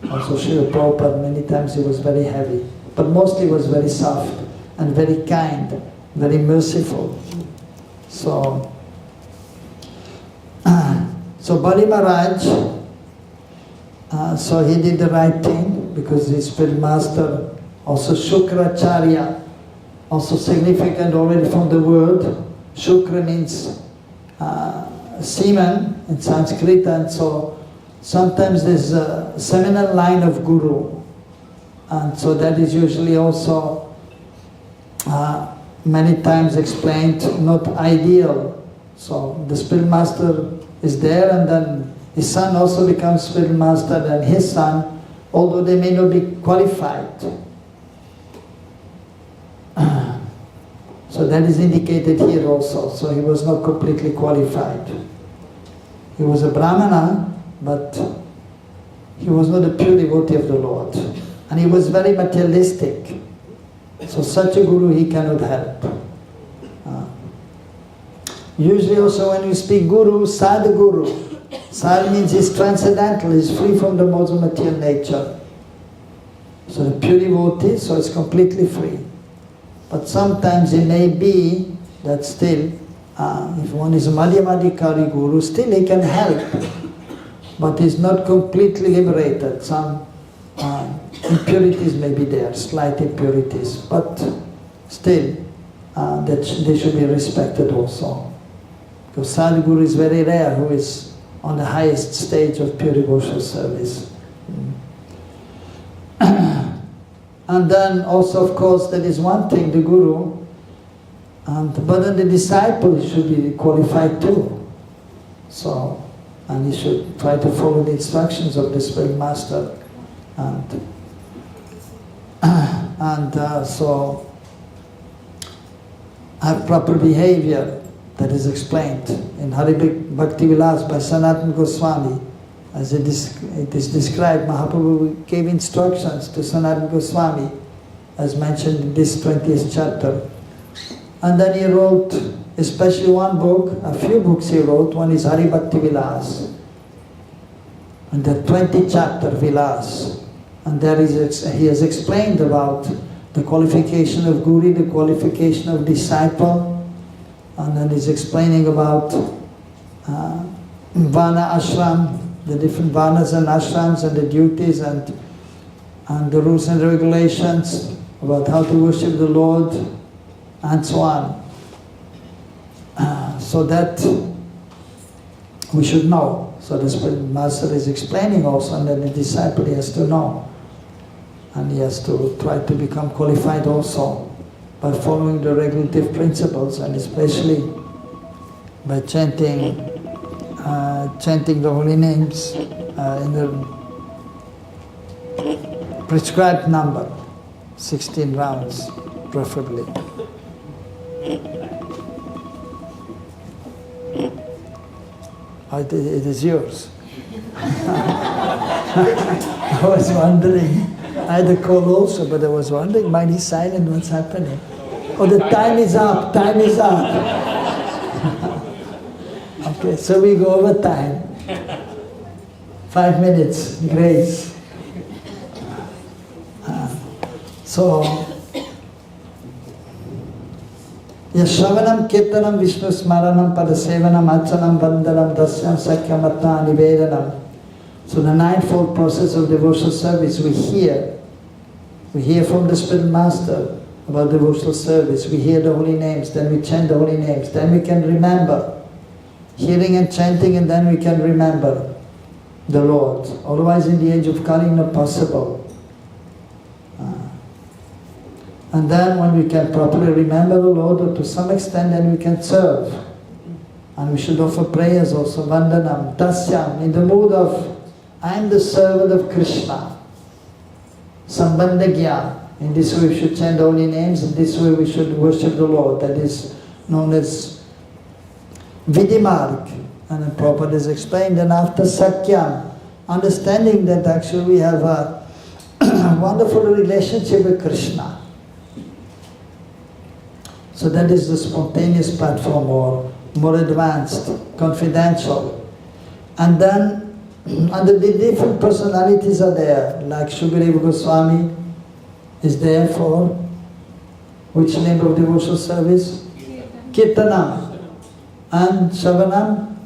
[SPEAKER 1] Also Srila Prabhupada, many times he was very heavy, but mostly he was very soft and very kind, very merciful. So Bali Maharaj, so he did the right thing, because his spiritual master, also Shukracharya, also significant already from the word. Shukra means semen in Sanskrit, and so sometimes there's a seminal line of guru, and so that is usually also many times explained not ideal. So the spiritual master is there, and then his son also becomes spiritual master, and his son, although they may not be qualified. So that is indicated here also. So he was not completely qualified. He was a Brahmana, but he was not a pure devotee of the Lord. And he was very materialistic. So such a guru he cannot help. Usually also when we speak guru, sadhguru. Sad means he's transcendental, he's free from the modes of material nature. So the pure devotee, so it's completely free. But sometimes it may be that still, if one is a Madhyamadikari guru, still he can help. But he's not completely liberated. Some impurities may be there, slight impurities. But still, that they should be respected also. Because Sadhguru is very rare, who is on the highest stage of pure devotional service. And then also, of course, that is one thing, the guru, but then the disciple should be qualified too. So, and he should try to follow the instructions of the spiritual master, so have proper behavior. That is explained in Hari Bhakti Vilas by Sanatana Goswami. As it is described, Mahaprabhu gave instructions to Sanatana Goswami, as mentioned in this 20th chapter. And then he wrote, especially one book, a few books he wrote. One is Hari Bhakti Vilas, and the 20th chapter Vilas. And there he has explained about the qualification of Guru, the qualification of disciple, and then he's explaining about Vana ashram, the different Vanas and ashrams and the duties and the rules and regulations about how to worship the Lord and so on. So that we should know. So the Spirit Master is explaining also, and then the disciple has to know. And he has to try to become qualified also by following the regulative principles, and especially by chanting the holy names in the prescribed number, 16 rounds preferably. It is yours. I was wondering. I had a call also, but I was wondering, mine is silent, what's happening? Oh, the time is up, time is up. Okay, so we go over time. 5 minutes, grace. So, Yashravanam Kirtanam Vishnu Smaranam Padasevanam Achanam Vandanam Dasyam Sakyamatna Nivedanam. So the ninefold process of devotional service, we hear from the Spirit Master about devotional service, we hear the holy names, then we chant the holy names, then we can remember. Hearing and chanting, and then we can remember the Lord. Otherwise in the age of Kali, not possible. And then when we can properly remember the Lord, or to some extent, then we can serve. And we should offer prayers also, Vandanam, Dasyam, in the mood of, I am the servant of Krishna. Sambandhagya. In this way we should chant holy names, in this way we should worship the Lord. That is known as Vidimarg. And then Prabhupada is explained. And after Sakyam, understanding that actually we have a wonderful relationship with Krishna. So that is the spontaneous platform, or more advanced, confidential. And then and the different personalities are there, like Shukadeva Goswami is there for which name of devotional service? Kirtanam. And Shavanam?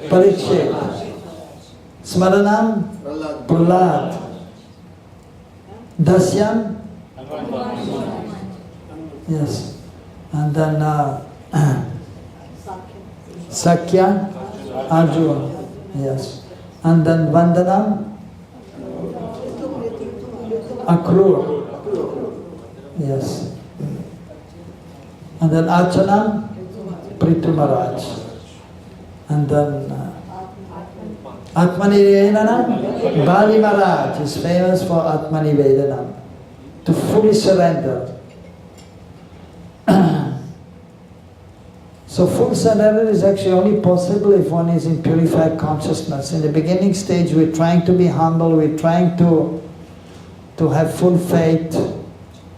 [SPEAKER 1] Parikshit. Smaranam? Prahlad. Dasyam? Yes. And then Sakya? Arjuna. Yes. And then Vandanam? Akrura. Yes. And then Archanam? Prithu Maharaj. And then Atmani Vedanam? Bali Maharaj is famous for Atmani Vedanam. To fully surrender. So full surrender is actually only possible if one is in purified consciousness. In the beginning stage we're trying to be humble, we're trying to have full faith.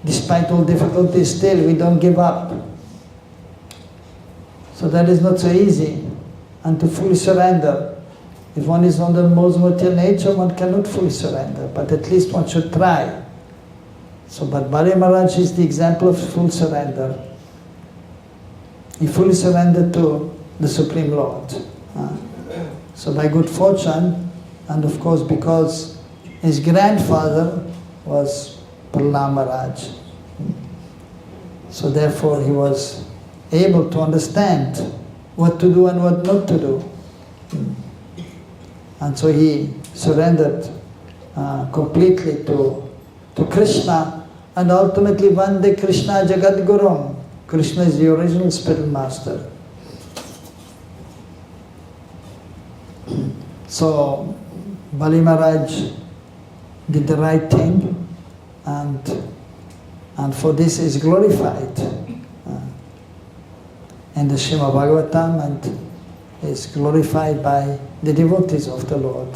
[SPEAKER 1] Despite all difficulties, still we don't give up. So that is not so easy. And to fully surrender. If one is on the most material nature, one cannot fully surrender, but at least one should try. So, but Bali Maharaj is the example of full surrender. He fully surrendered to the Supreme Lord. So by good fortune, and of course because his grandfather was Prahlad Maharaj. So therefore he was able to understand what to do and what not to do. And so he surrendered completely to Krishna, and ultimately one day Krishna Jagat Gurum. Krishna is the original Spirit Master. So Bali Maharaj did the right thing, and for this is glorified in the Srimad Bhagavatam, and is glorified by the devotees of the Lord.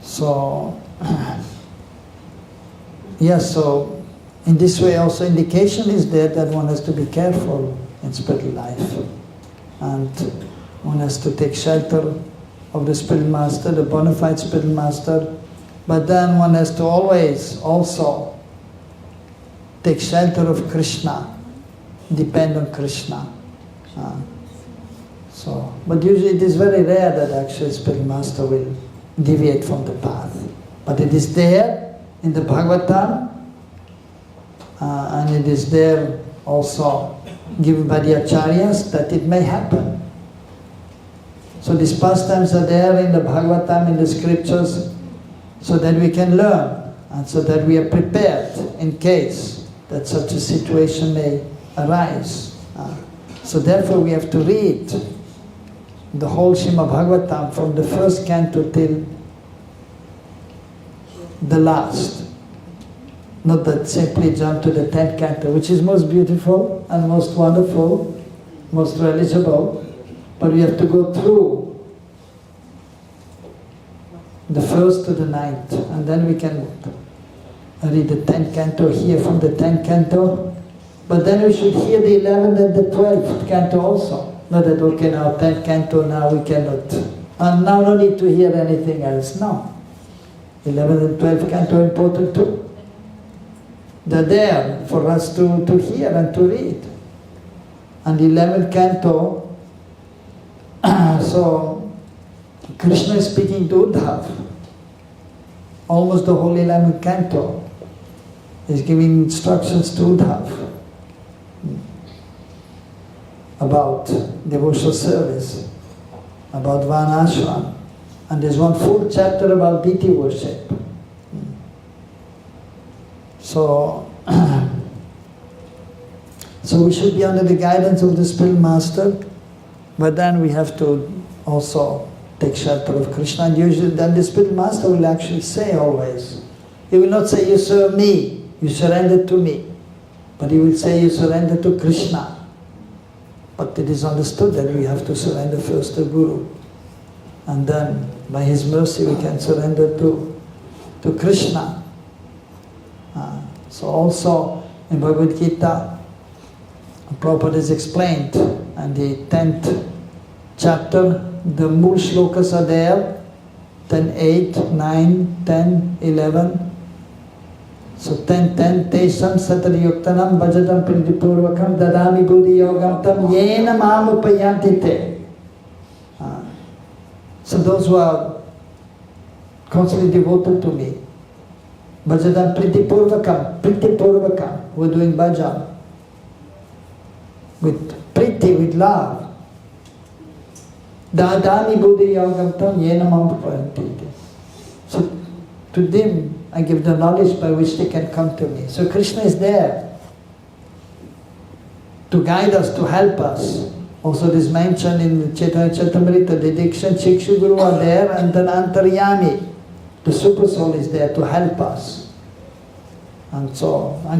[SPEAKER 1] So yes, so in this way also indication is there that one has to be careful in spiritual life, and one has to take shelter of the Spirit Master, the bona fide Spirit Master, But then one has to always also take shelter of Krishna, depend on Krishna. But usually it is very rare that actually spiritual master will deviate from the path. But it is there in the Bhagavatam, and it is there also given by the acharyas that it may happen. So these pastimes are there in the Bhagavatam, in the scriptures, so that we can learn and so that we are prepared in case that such a situation may arise. So therefore we have to read the whole Srimad Bhagavatam from the first canto till the last. Not that simply jump to the 10th canto, which is most beautiful and most wonderful, most religible, but we have to go through the first to the 9th, and then we can read the 10th canto, hear from the 10th canto, but then we should hear the 11th and the 12th canto also. Not that, okay, now 10th canto, now we cannot, and now no need to hear anything else. No. 11th and 12th canto are important too. They're there for us to hear and to read. And the 11th canto, so Krishna is speaking to Uddhav. Almost the whole 11th canto is giving instructions to Uddhav about devotional service, about Varnashram. And there's one full chapter about deity worship. So we should be under the guidance of the spiritual master, but then we have to also take shelter of Krishna. And usually then the spiritual master will actually say always, he will not say, you serve me, you surrender to me, but he will say, you surrender to Krishna. But it is understood that we have to surrender first to Guru, and then by his mercy we can surrender to Krishna. So also in Bhagavad Gita, Prabhupada is explained, and the 10th chapter, the Mool shlokas are there, 10, 8, 9, 10, 11. So 10, 10, Tesham Satari Yuktanam Bhajatam Pridipurvakam Dadami Buddhi Yogam Tam Yena Mam Upayanti Te. So those who are constantly devoted to me, Bhajatam Pritipurvakam, who are doing bhajan with priti, with love. Dadami Buddhi Yogam Tam Yena Mam Upayanti Te. So to them I give the knowledge by which they can come to me. So Krishna is there to guide us, to help us. Also this mentioned in Chaitanya Charitamrita, the Diksha, Chikshu Guru are there, and then Antaryami, the Super Soul, is there to help us. And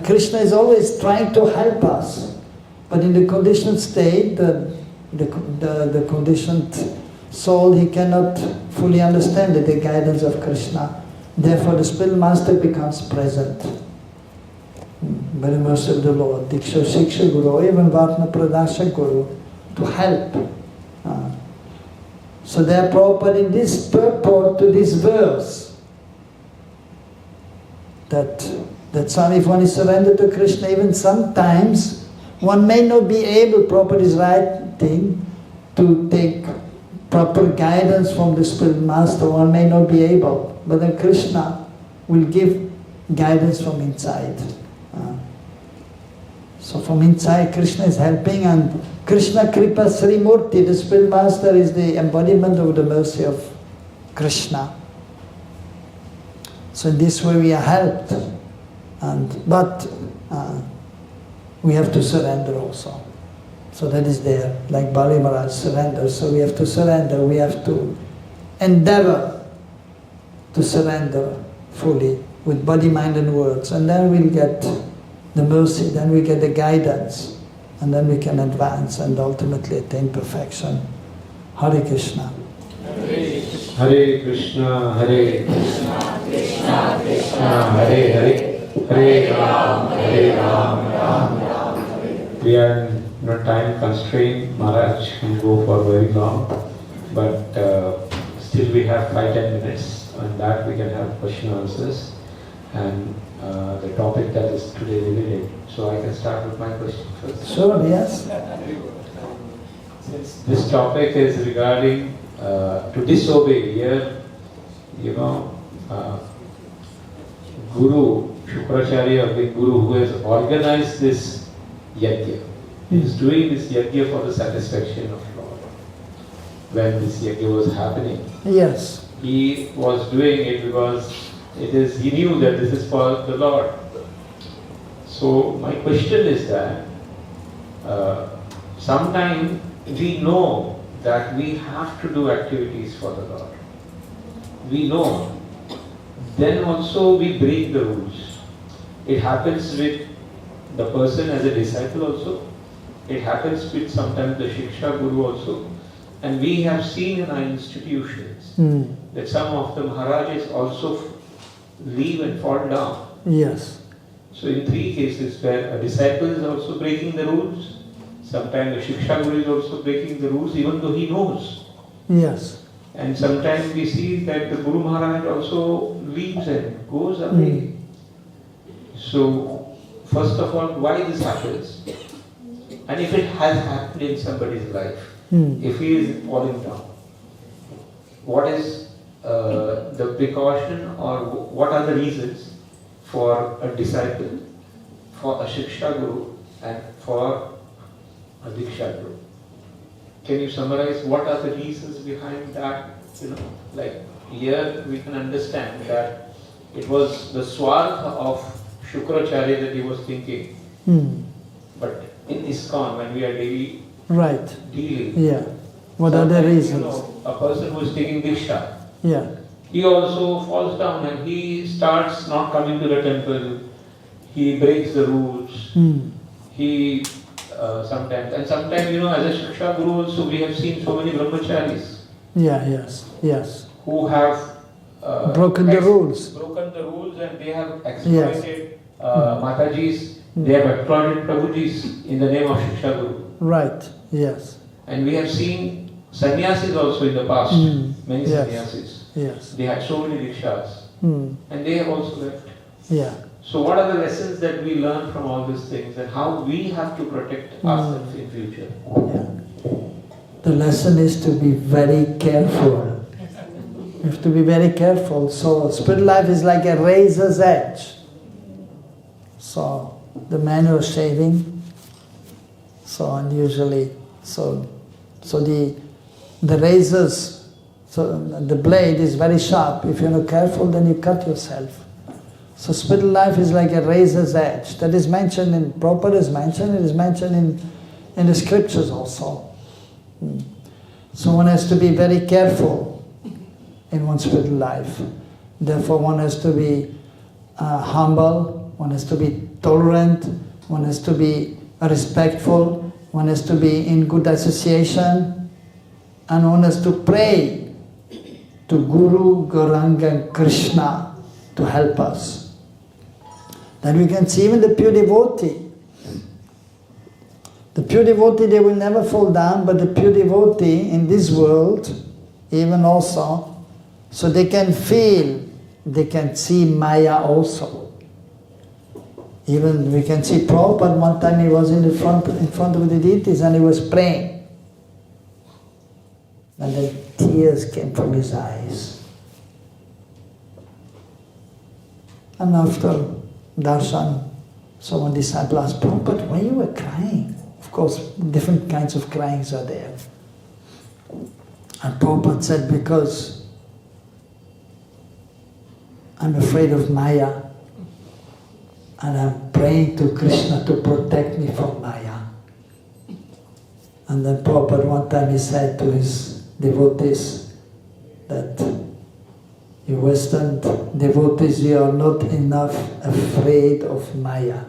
[SPEAKER 1] Krishna is always trying to help us. But in the conditioned state, the conditioned soul, he cannot fully understand the guidance of Krishna. Therefore the spiritual master becomes present. By the mercy of the Lord, Diksha, Shiksha Guru, even Vatna Pradasha Guru, to help. So there Prabhupada in this purport to this verse, that Swami, if one is surrendered to Krishna, even sometimes one may not be able, Prabhupada is writing, to take proper guidance from the spiritual master. One may not be able. But then Krishna will give guidance from inside. So from inside Krishna is helping, and Krishna Kripa Sri Murti, the spiritual master, is the embodiment of the mercy of Krishna. So in this way we are helped, but we have to surrender also. So that is there, like Bali Maharaj surrenders. So we have to surrender, we have to endeavor to surrender fully with body, mind and words, and then we'll get the mercy, then we get the guidance, and then we can advance and ultimately attain perfection. Hare Krishna.
[SPEAKER 3] Hare Krishna, Hare Krishna, Krishna Krishna, Hare Hare, Hare Ram, Ram Ram. We are in a time constraint. Maharaj will go for very long, but still we have 5-10 minutes. on that we can have question answers and the topic that is today related. So I can start with my question first.
[SPEAKER 1] Sure, yes.
[SPEAKER 3] Since this topic is regarding to disobey, here, Guru, Shukracharya, big Guru, who has organized this yajna, is doing this yajna for the satisfaction of Lord. When this yajna was happening,
[SPEAKER 1] Yes.
[SPEAKER 3] he was doing it because he knew that this is for the Lord. So my question is that sometimes we know that we have to do activities for the Lord. We know. Then also we break the rules. It happens with the person as a disciple also. It happens with sometimes the Shiksha Guru also. And we have seen in our institutions that some of the Maharajas also leave and fall down.
[SPEAKER 1] Yes.
[SPEAKER 3] So in 3 cases where a disciple is also breaking the rules, sometimes the Shiksha Guru is also breaking the rules even though he knows.
[SPEAKER 1] Yes.
[SPEAKER 3] And sometimes we see that the Guru Maharaj also leaves and goes away. So, first of all, why this happens? And if it has happened in somebody's life, if he is falling down, what is the precaution or what are the reasons for a disciple, for a Shiksha Guru and for a Diksha Guru? Can you summarize what are the reasons behind that? Like here we can understand that it was the swartha of Shukracharya that he was thinking. But in ISKCON, when we are dealing,
[SPEAKER 1] Yeah. What are the reasons?
[SPEAKER 3] A person who is taking Diksha,
[SPEAKER 1] Yeah.
[SPEAKER 3] he also falls down and he starts not coming to the temple. He breaks the rules. He sometimes, as a Shiksha Guru also we have seen so many brahmacharis.
[SPEAKER 1] Yes.
[SPEAKER 3] Who have
[SPEAKER 1] broken the rules.
[SPEAKER 3] And they have exploited Matajis. They have exploited Prabhujis in the name of Shiksha Guru.
[SPEAKER 1] Right. Yes.
[SPEAKER 3] And we have seen sannyasis also in the past. Many sannyasis.
[SPEAKER 1] Yes.
[SPEAKER 3] They had so many dikshas. And they have also left.
[SPEAKER 1] Yeah.
[SPEAKER 3] So what are the lessons that we learn from all these things and how we have to protect ourselves in future?
[SPEAKER 1] Yeah. The lesson is to be very careful. You have to be very careful. So spiritual life is like a razor's edge. So the man who is shaving, and usually, the razors, so the blade is very sharp. If you're not careful, then you cut yourself. So spiritual life is like a razor's edge. That is mentioned in Prabhupada is mentioned. It is mentioned in the scriptures also. So one has to be very careful in one's spiritual life. Therefore one has to be humble, one has to be tolerant, one has to be respectful, one has to be in good association, and one has to pray to Guru, Gauranga and Krishna to help us. Then we can see even the pure devotee. The pure devotee, they will never fall down, but the pure devotee in this world, even also, so they can feel, they can see Maya also. Even we can see Prabhupada, one time he was in front of the deities and he was praying. And then tears came from his eyes. And after darshan, so one disciple asked, Prabhupada, why you were crying? Of course, different kinds of cryings are there. And Prabhupada said, because I'm afraid of Maya and I'm praying to Krishna to protect me from Maya. And then Prabhupada one time he said to his devotees that you Western devotees, you are not enough afraid of Maya.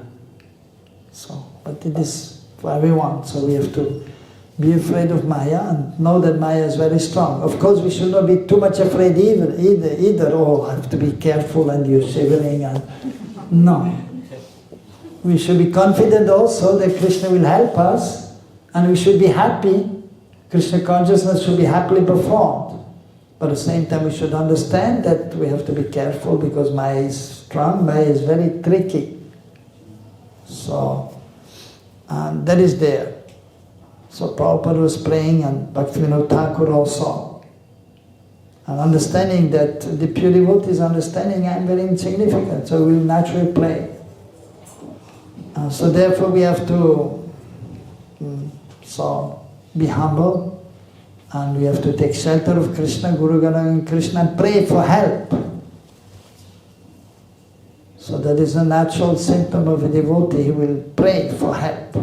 [SPEAKER 1] So, but it is for everyone, so we have to be afraid of Maya and know that Maya is very strong. Of course, we should not be too much afraid either. Oh, I have to be careful and you're shivering and... No. We should be confident also that Krishna will help us and we should be happy. Krishna consciousness should be happily performed. But at the same time, we should understand that we have to be careful because Maya is strong, Maya is very tricky. So, that is there. So Prabhupada was praying and Bhaktivinoda Thakur also. And understanding that the pure devotees understanding I am very insignificant, so we will naturally play. So therefore we have to be humble, and we have to take shelter of Krishna, Guru Gauranga and Krishna, and pray for help. So that is a natural symptom of a devotee. He will pray for help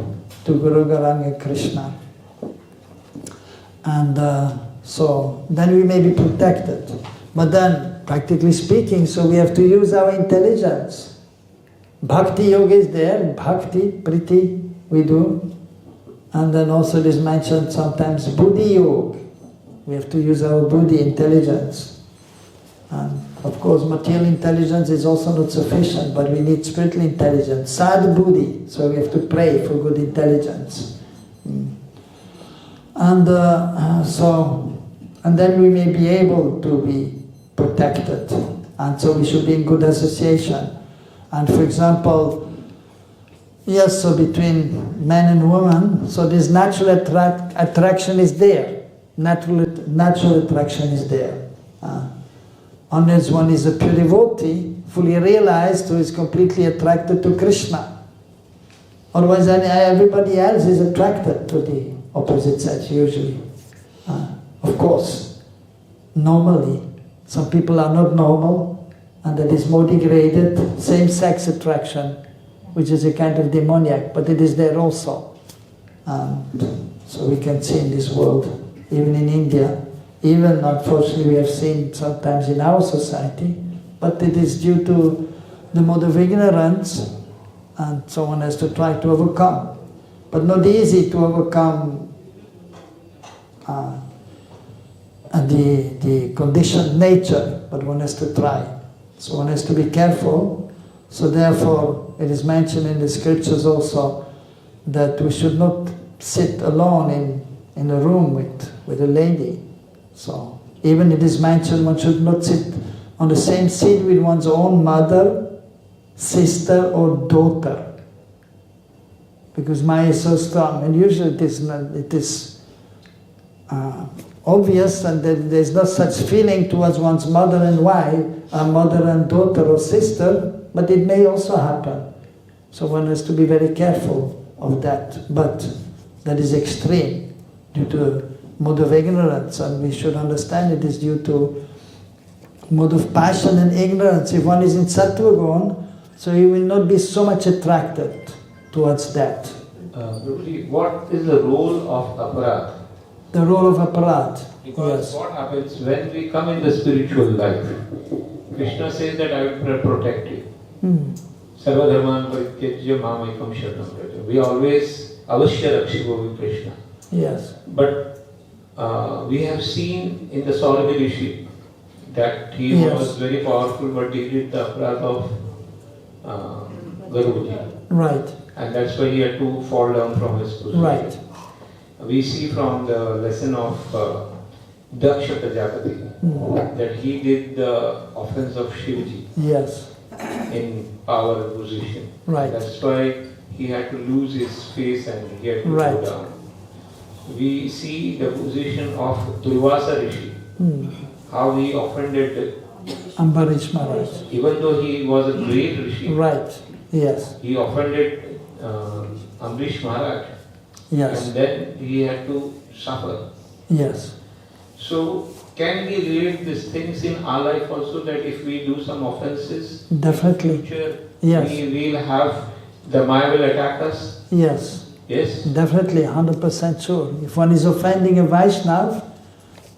[SPEAKER 1] to Guru Gauranga and Krishna. And so then we may be protected. But then, practically speaking, so we have to use our intelligence. Bhakti yoga is there, bhakti, priti, we do. And then also it is mentioned sometimes buddhi yoga. We have to use our buddhi, intelligence. And of course material intelligence is also not sufficient, but we need spiritual intelligence, sad buddhi. So we have to pray for good intelligence. And then we may be able to be protected. And so we should be in good association. And for example, yes, so between man and woman, so this natural attraction is there. Natural attraction is there. Unless one is a pure devotee, fully realized, who is completely attracted to Krishna. Otherwise, everybody else is attracted to the opposite sex, usually. Of course, normally, some people are not normal, and that is more degraded, same-sex attraction, which is a kind of demoniac, but it is there also. So we can see in this world, even in India, even unfortunately we have seen sometimes in our society, but it is due to the mode of ignorance, and so one has to try to overcome. But not easy to overcome the conditioned nature, but one has to try. So one has to be careful. So therefore, it is mentioned in the scriptures also that we should not sit alone in a room with a lady. So even it is mentioned one should not sit on the same seat with one's own mother, sister or daughter, because Maya is so strong. And usually it is obvious, and there is no such feeling towards one's mother and wife, mother and daughter or sister, but it may also happen. So one has to be very careful of that. But that is extreme due to mode of ignorance, and we should understand it is due to mode of passion and ignorance. If one is in Sattva Guna, so he will not be so much attracted towards that.
[SPEAKER 3] What is the role of aparad?
[SPEAKER 1] The role of aparad.
[SPEAKER 3] Because
[SPEAKER 1] yes.
[SPEAKER 3] What happens when we come in the spiritual life? Krishna says that I will protect you. Sarva dharman parityajya mamayekam sharanam vraja. We always avashya rakshivo with Krishna.
[SPEAKER 1] Yes.
[SPEAKER 3] But we have seen in the Saurabhi Rishi that he was very powerful, but he did the aparad of Garudaji.
[SPEAKER 1] Right.
[SPEAKER 3] And that's why he had to fall down from his position.
[SPEAKER 1] Right.
[SPEAKER 3] We see from the lesson of Daksha Prajapati that he did the offense of Shivaji.
[SPEAKER 1] Yes.
[SPEAKER 3] In power and position.
[SPEAKER 1] Right.
[SPEAKER 3] That's why he had to lose his face and he had to go down. We see the position of Durvasa Rishi, how he offended
[SPEAKER 1] Ambarish Maharaj.
[SPEAKER 3] Even though he was a great Rishi,
[SPEAKER 1] right. Yes.
[SPEAKER 3] He offended Ambarish Maharaj.
[SPEAKER 1] Yes.
[SPEAKER 3] And then he had to suffer.
[SPEAKER 1] Yes.
[SPEAKER 3] So, can we relate these things in our life also, that if we do some offenses,
[SPEAKER 1] definitely,
[SPEAKER 3] in the future,
[SPEAKER 1] yes,
[SPEAKER 3] we will have, the Maya will attack us?
[SPEAKER 1] Yes.
[SPEAKER 3] Yes?
[SPEAKER 1] Definitely, 100% sure. If one is offending a Vaishnav,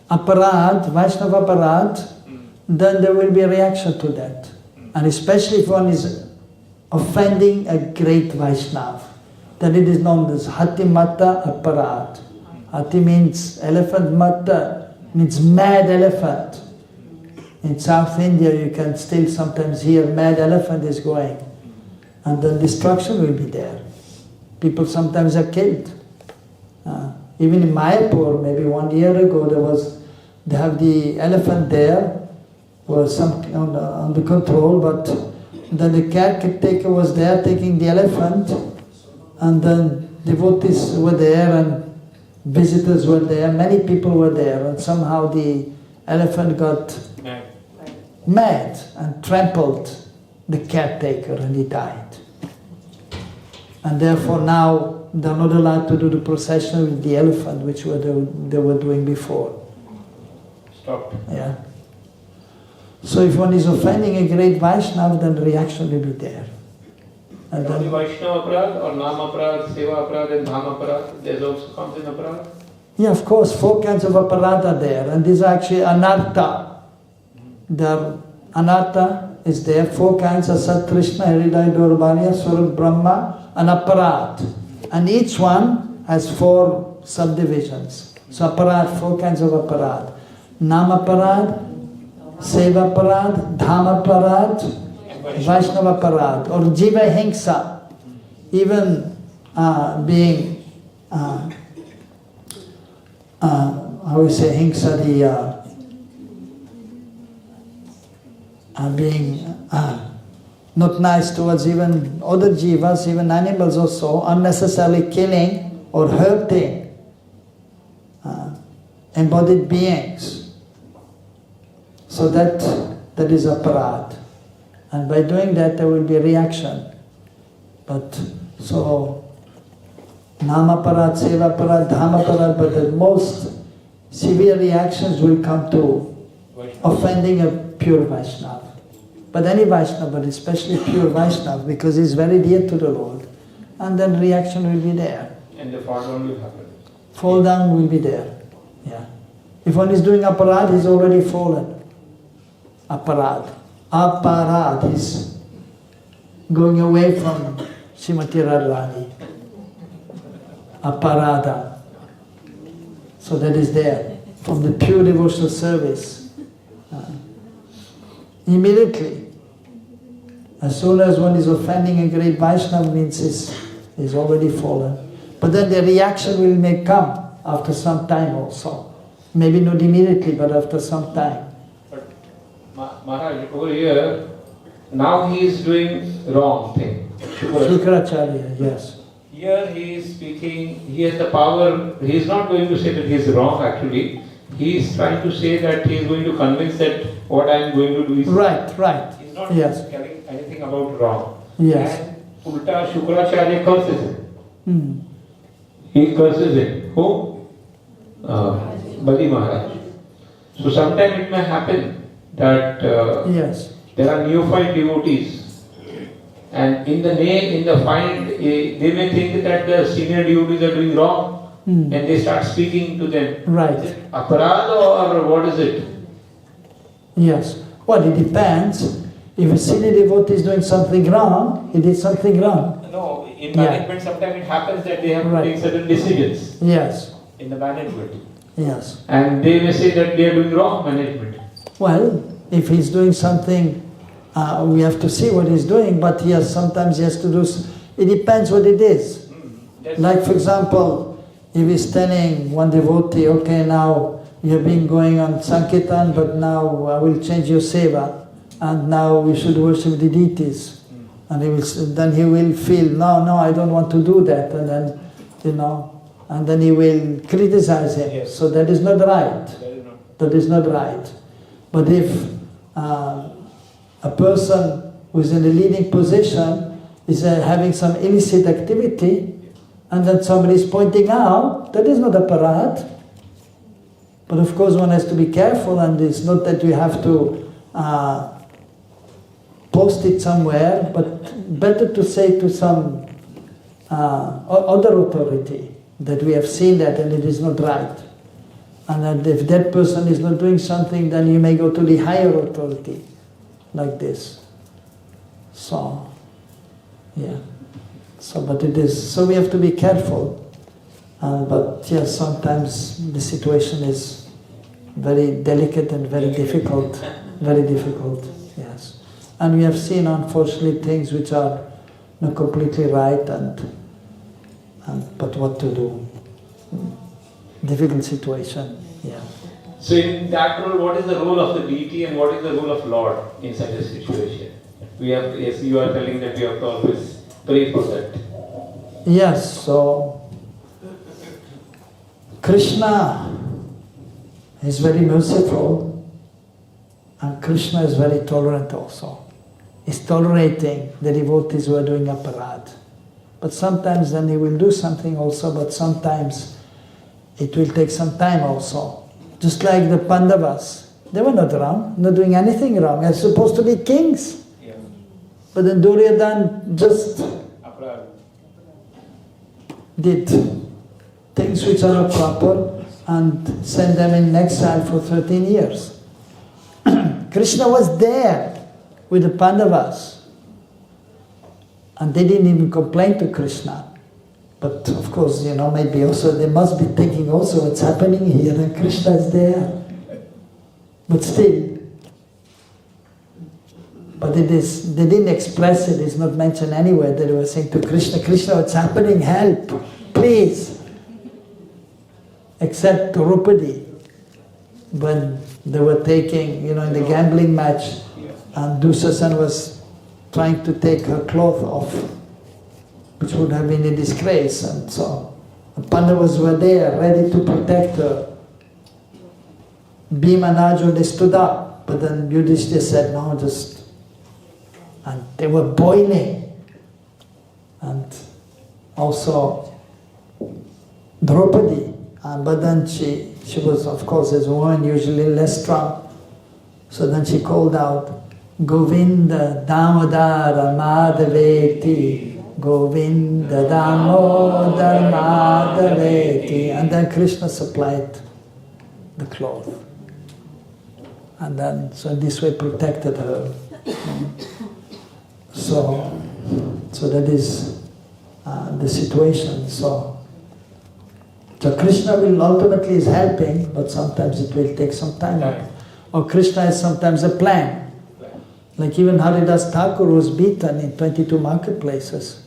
[SPEAKER 1] Vaishnava aparad, then there will be a reaction to that. And especially if one is offending a great Vaishnav, then it is known as Hati Mata aparad. Hati means elephant, Mata means mad elephant. In South India you can still sometimes hear mad elephant is going, and then destruction will be there. People sometimes are killed. Even in Mayapur, maybe 1 year ago, there was they have the elephant there, was some under control, but then the caretaker was there taking the elephant, and then devotees were there and visitors were there, many people were there, and somehow the elephant got mad and trampled the caretaker and he died. And therefore now they're not allowed to do the procession with the elephant, which they were doing before.
[SPEAKER 3] Stop.
[SPEAKER 1] Yeah. So if one is offending a great Vaishnava, then the reaction will be there. And
[SPEAKER 3] only Vaishnava aparad or Nam aparad, Seva aparad and Dham aparad, there's also comes in aparad?
[SPEAKER 1] yeah, of course, 4 kinds of aparad are there, and these are actually anartha. The anartha is there, 4 kinds of Sat Krishna, Hridaya, Durvanya, Swarup Brahma, and aparad. And each one has 4 subdivisions. So aparad, 4 kinds of aparad. Nam aparad, Seva aparad, Dham aparad, Vaishnava aparad, or Jiva Hingsa, even being, how we say Hingsa, being not nice towards even other jivas, even animals also, unnecessarily killing or hurting embodied beings. So that is aparad. And by doing that there will be a reaction. But so Namaparad, Sevaparad, Dhamaparad, but the most severe reactions will come to offending a pure Vaishnava. But any Vaishnava, but especially pure Vaishnava, because he's very dear to the Lord. And then reaction will be there.
[SPEAKER 3] And the fall down will happen.
[SPEAKER 1] Fall down will be there. Yeah. If one is doing aparad, he's already fallen. Aparad. Aparad is going away from Srimati Radharani. Aparada. So that is there. From the pure devotional service. Immediately. As soon as one is offending a great Vaishnava, means is already fallen. But then the reaction may come after some time also. Maybe not immediately, but after some time.
[SPEAKER 3] But Maharaj, over here, now he is doing wrong thing.
[SPEAKER 1] Shukracharya, yes.
[SPEAKER 3] Here he is speaking, he has the power, he is not going to say that he is wrong actually. He is trying to say that he is going to convince that what I am going to do is
[SPEAKER 1] right.
[SPEAKER 3] He is not
[SPEAKER 1] Yes.
[SPEAKER 3] telling anything about wrong.
[SPEAKER 1] Yes.
[SPEAKER 3] And Ulta Shukracharya curses him. He curses him. Who? Bali Maharaj. So sometime it may happen that
[SPEAKER 1] Yes.
[SPEAKER 3] there are neophyte devotees, and in the find, they may think that the senior devotees are doing wrong, and they start speaking to them.
[SPEAKER 1] Right.
[SPEAKER 3] Is it aparad or what is it?
[SPEAKER 1] Yes. Well, it depends. If a senior devotee is doing something wrong, he did something wrong.
[SPEAKER 3] No, in management sometimes it happens that they have to take certain decisions.
[SPEAKER 1] Yes.
[SPEAKER 3] In the management.
[SPEAKER 1] Yes.
[SPEAKER 3] And they may say that they are doing wrong management.
[SPEAKER 1] Well, if he's doing something, we have to see what he's doing, but sometimes he has to do, it depends what it is. Like for example, if he's telling one devotee, okay, now you've been going on Sankirtan, but now I will change your seva, and now we should worship the deities. And then he will feel, no, I don't want to do that, and then, and then he will criticize him.
[SPEAKER 3] Yes.
[SPEAKER 1] So that is not right. That is not right. But if a person who is in a leading position is having some illicit activity, and then somebody is pointing out, that is not aparad. But of course one has to be careful, and it's not that you have to post it somewhere, but better to say to some other authority that we have seen that and it is not right. And that if that person is not doing something, then you may go to the higher authority, like this. So, yeah. But we have to be careful. But yes, sometimes the situation is very delicate and very difficult. Very difficult, yes. And we have seen, unfortunately, things which are not completely right, but what to do? Difficult situation, yeah.
[SPEAKER 3] So in that role, what is the role of the deity and what is the role of Lord in such a situation? We have, yes, you are telling that we have to always pray for that.
[SPEAKER 1] Yes, so Krishna is very merciful and Krishna is very tolerant also. He's tolerating the devotees who are doing aparad. But sometimes then he will do something also, but sometimes it will take some time also. Just like the Pandavas, they were not wrong, not doing anything wrong. They're supposed to be kings.
[SPEAKER 3] Yeah.
[SPEAKER 1] But then Duryodhana just did things which are not proper and sent them in exile for 13 years. Krishna was there with the Pandavas and they didn't even complain to Krishna. But of course, maybe also they must be thinking also what's happening here and Krishna is there. But still, but they didn't express it, it's not mentioned anywhere. They were saying to Krishna, Krishna, what's happening? Help, please. Except Draupadi, when they were taking, in the gambling match, and Dushasana was trying to take her cloth off, which would have been a disgrace, and so the Pandavas were there, ready to protect her. Bhima and Arjuna, they stood up, but then Yudhishthira said, no, just, and they were boiling. And also Draupadi, but then she was, of course, as a woman, usually less strong. So then she called out, Govinda Damodara Madhaveti, Govinda Damodara Madhaveti. And then Krishna supplied the cloth. And then, so this way protected her. So that is the situation. So Krishna will ultimately is helping, but sometimes it will take some time. Or Krishna is sometimes a plan. Like even Haridas Thakur was beaten in 22 marketplaces.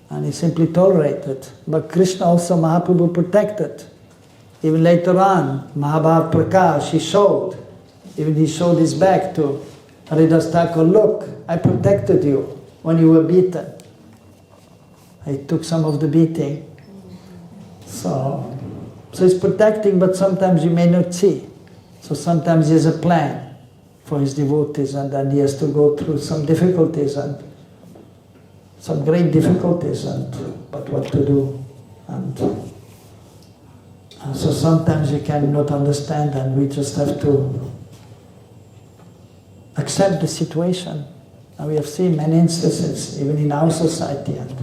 [SPEAKER 1] And he simply tolerated. But Krishna also, Mahaprabhu protected. Even later on, Mahabhav Prakash, he showed. Even he showed his back to Haridas Thakur, look, I protected you when you were beaten. I took some of the beating. So he's protecting, but sometimes you may not see. So sometimes he has a plan for his devotees, and then he has to go through some difficulties and some great difficulties, but what to do. And so sometimes you cannot understand, and we just have to accept the situation. And we have seen many instances, even in our society, and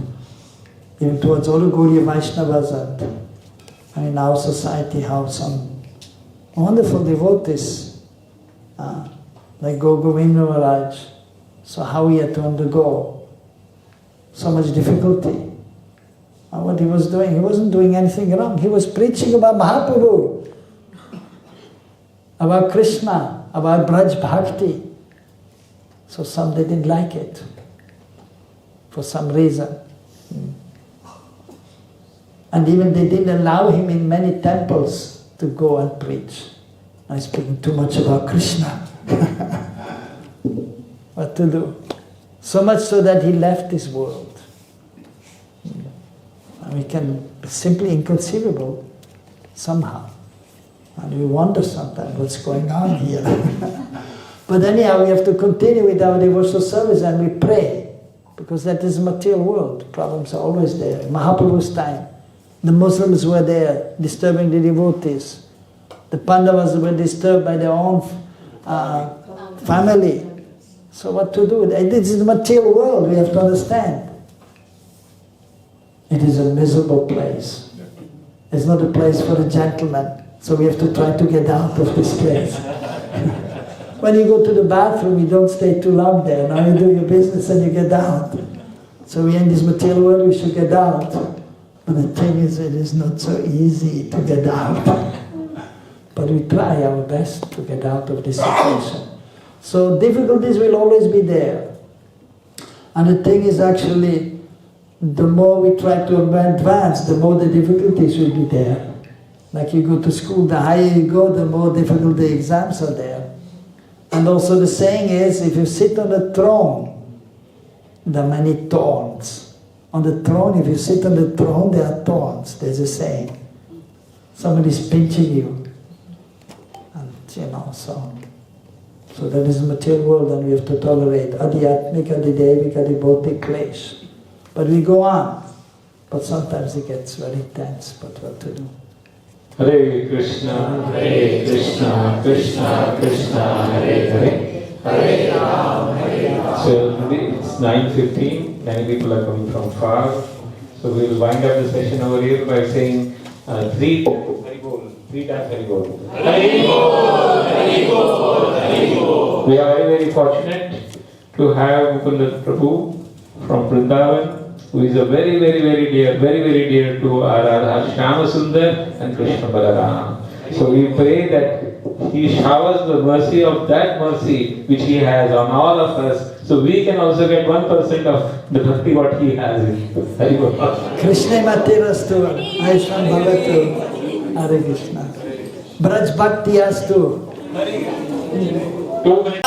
[SPEAKER 1] even towards all the Gaudiya Vaishnavas, and in our society, how some wonderful devotees, like Govinda Maharaj, so how he had to undergo so much difficulty. And what he was doing, he wasn't doing anything wrong. He was preaching about Mahaprabhu, about Krishna, about Braj Bhakti. So some they didn't like it, for some reason. And even they didn't allow him in many temples to go and preach. I'm speaking too much about Krishna. What to do? So much so that he left this world. And we can, it's simply inconceivable somehow. And we wonder sometimes what's going on here. But anyhow, we have to continue with our devotional service and we pray. Because that is the material world. Problems are always there. In Mahaprabhu's time, the Muslims were there, disturbing the devotees. The Pandavas were disturbed by their own family. So what to do? This is the material world, we have to understand. It is a miserable place. It's not a place for a gentleman. So we have to try to get out of this place. When you go to the bathroom, you don't stay too long there. Now you do your business and you get out. So we in this material world, we should get out. But the thing is, it is not so easy to get out. But we try our best to get out of this situation. So difficulties will always be there. And the thing is actually, the more we try to advance, the more the difficulties will be there. Like you go to school, the higher you go, the more difficult the exams are there. And also the saying is, if you sit on the throne, there are many thorns. On the throne, if you sit on the throne, there are thorns. There's a saying. Somebody's pinching you. And so that is the material world, and we have to tolerate adhyatmika, adhidevika, adhibhautik klesh. But we go on. But sometimes it gets very tense, but what to do?
[SPEAKER 3] Hare Krishna, Krishna Krishna, Hare Hare, Hare Ram, Hare Ram. So today it's 9:15. Many people are coming from far. So we will wind up the session over here by saying three times Hari Bol. Hari Bol, Hari Bol, Hari Bol. We are very, very fortunate to have Mukund Prabhu from Vrindavan, who is a very, very, very dear to our Shyama Sundar and Krishna Balaram. So we pray that he showers the mercy of that mercy which he has on all of us, so we can also get 1% of the bhakti what he has in Hari Bol.
[SPEAKER 1] Krishna Matirastu, Aishwan Bhavatu, Hare Krishna. Braj Bhakti Astu.
[SPEAKER 3] 2 minutes.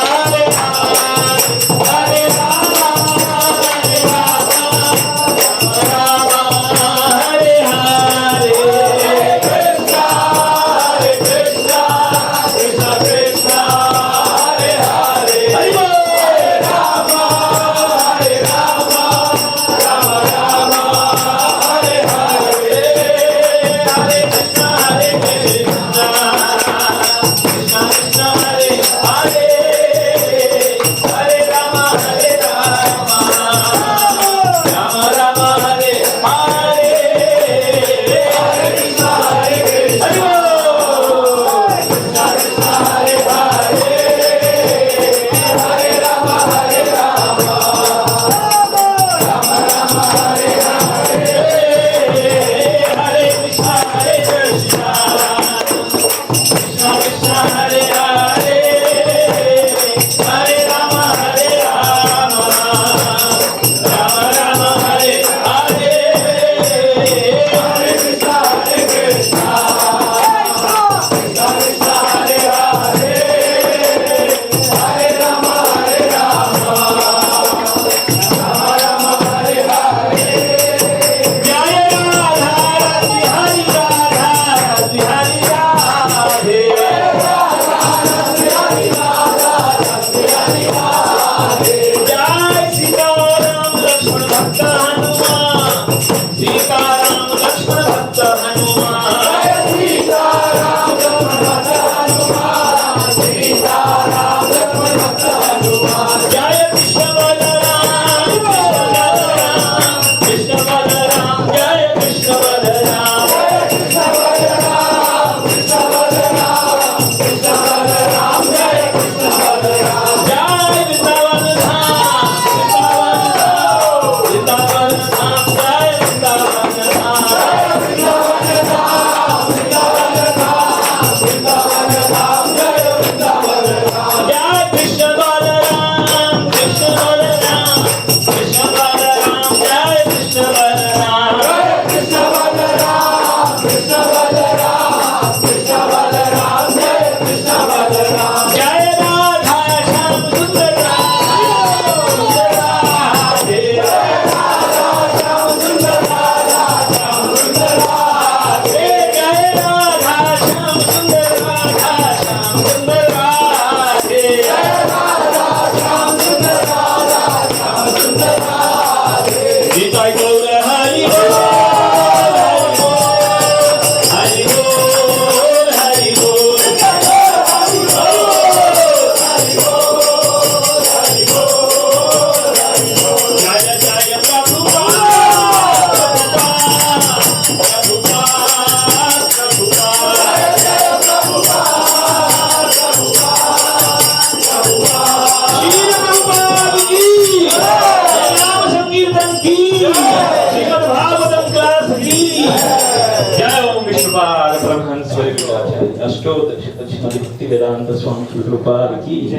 [SPEAKER 4] Vedanta Swami Prabhupada ki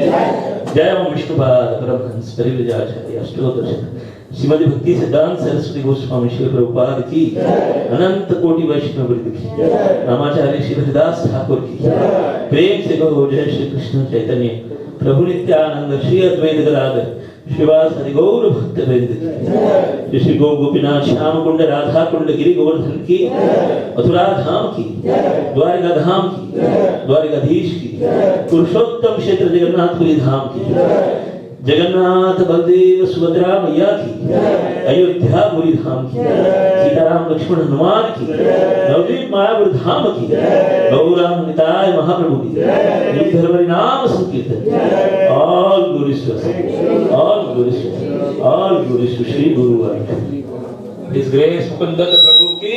[SPEAKER 4] Jai Om Vishnupada Prabhupada Spirituality Astodash Shrimad भक्ति सिद्धांत सरस्वती गोस्वामी श्री प्रभुपाद की, अनंत कोटि वैष्णव वृंद की, रामाचार्य श्री हरिदास ठाकुर की, प्रेम से कहो जय श्री कृष्ण चैतन्य प्रभु नित्यानंद श्री अद्वैत गदाधर श्रीवास गौर भक्त वृंद की, श्री गो गोपीनाथ श्याम कुंड राधा कुंड गिरि गोवर्धन की, मथुरा धाम की, द्वारिका धाम की, द्वारिकाधीश की, पुरुषोत्तम क्षेत्र जगन्नाथपुरी धाम की, जगन्नाथ बलदेव सुभद्रा मैया की, अयोध्यापुरी धाम की, सीताराम लक्ष्मण हनुमान की, नवद्वीप मायापुर धाम की, गौरांग निताय महाप्रभु की, धर्म नाम संकीर्तन, all glories to all glories to all glories to Shri Guru Waheguru.
[SPEAKER 3] His Grace Mukund प्रभु की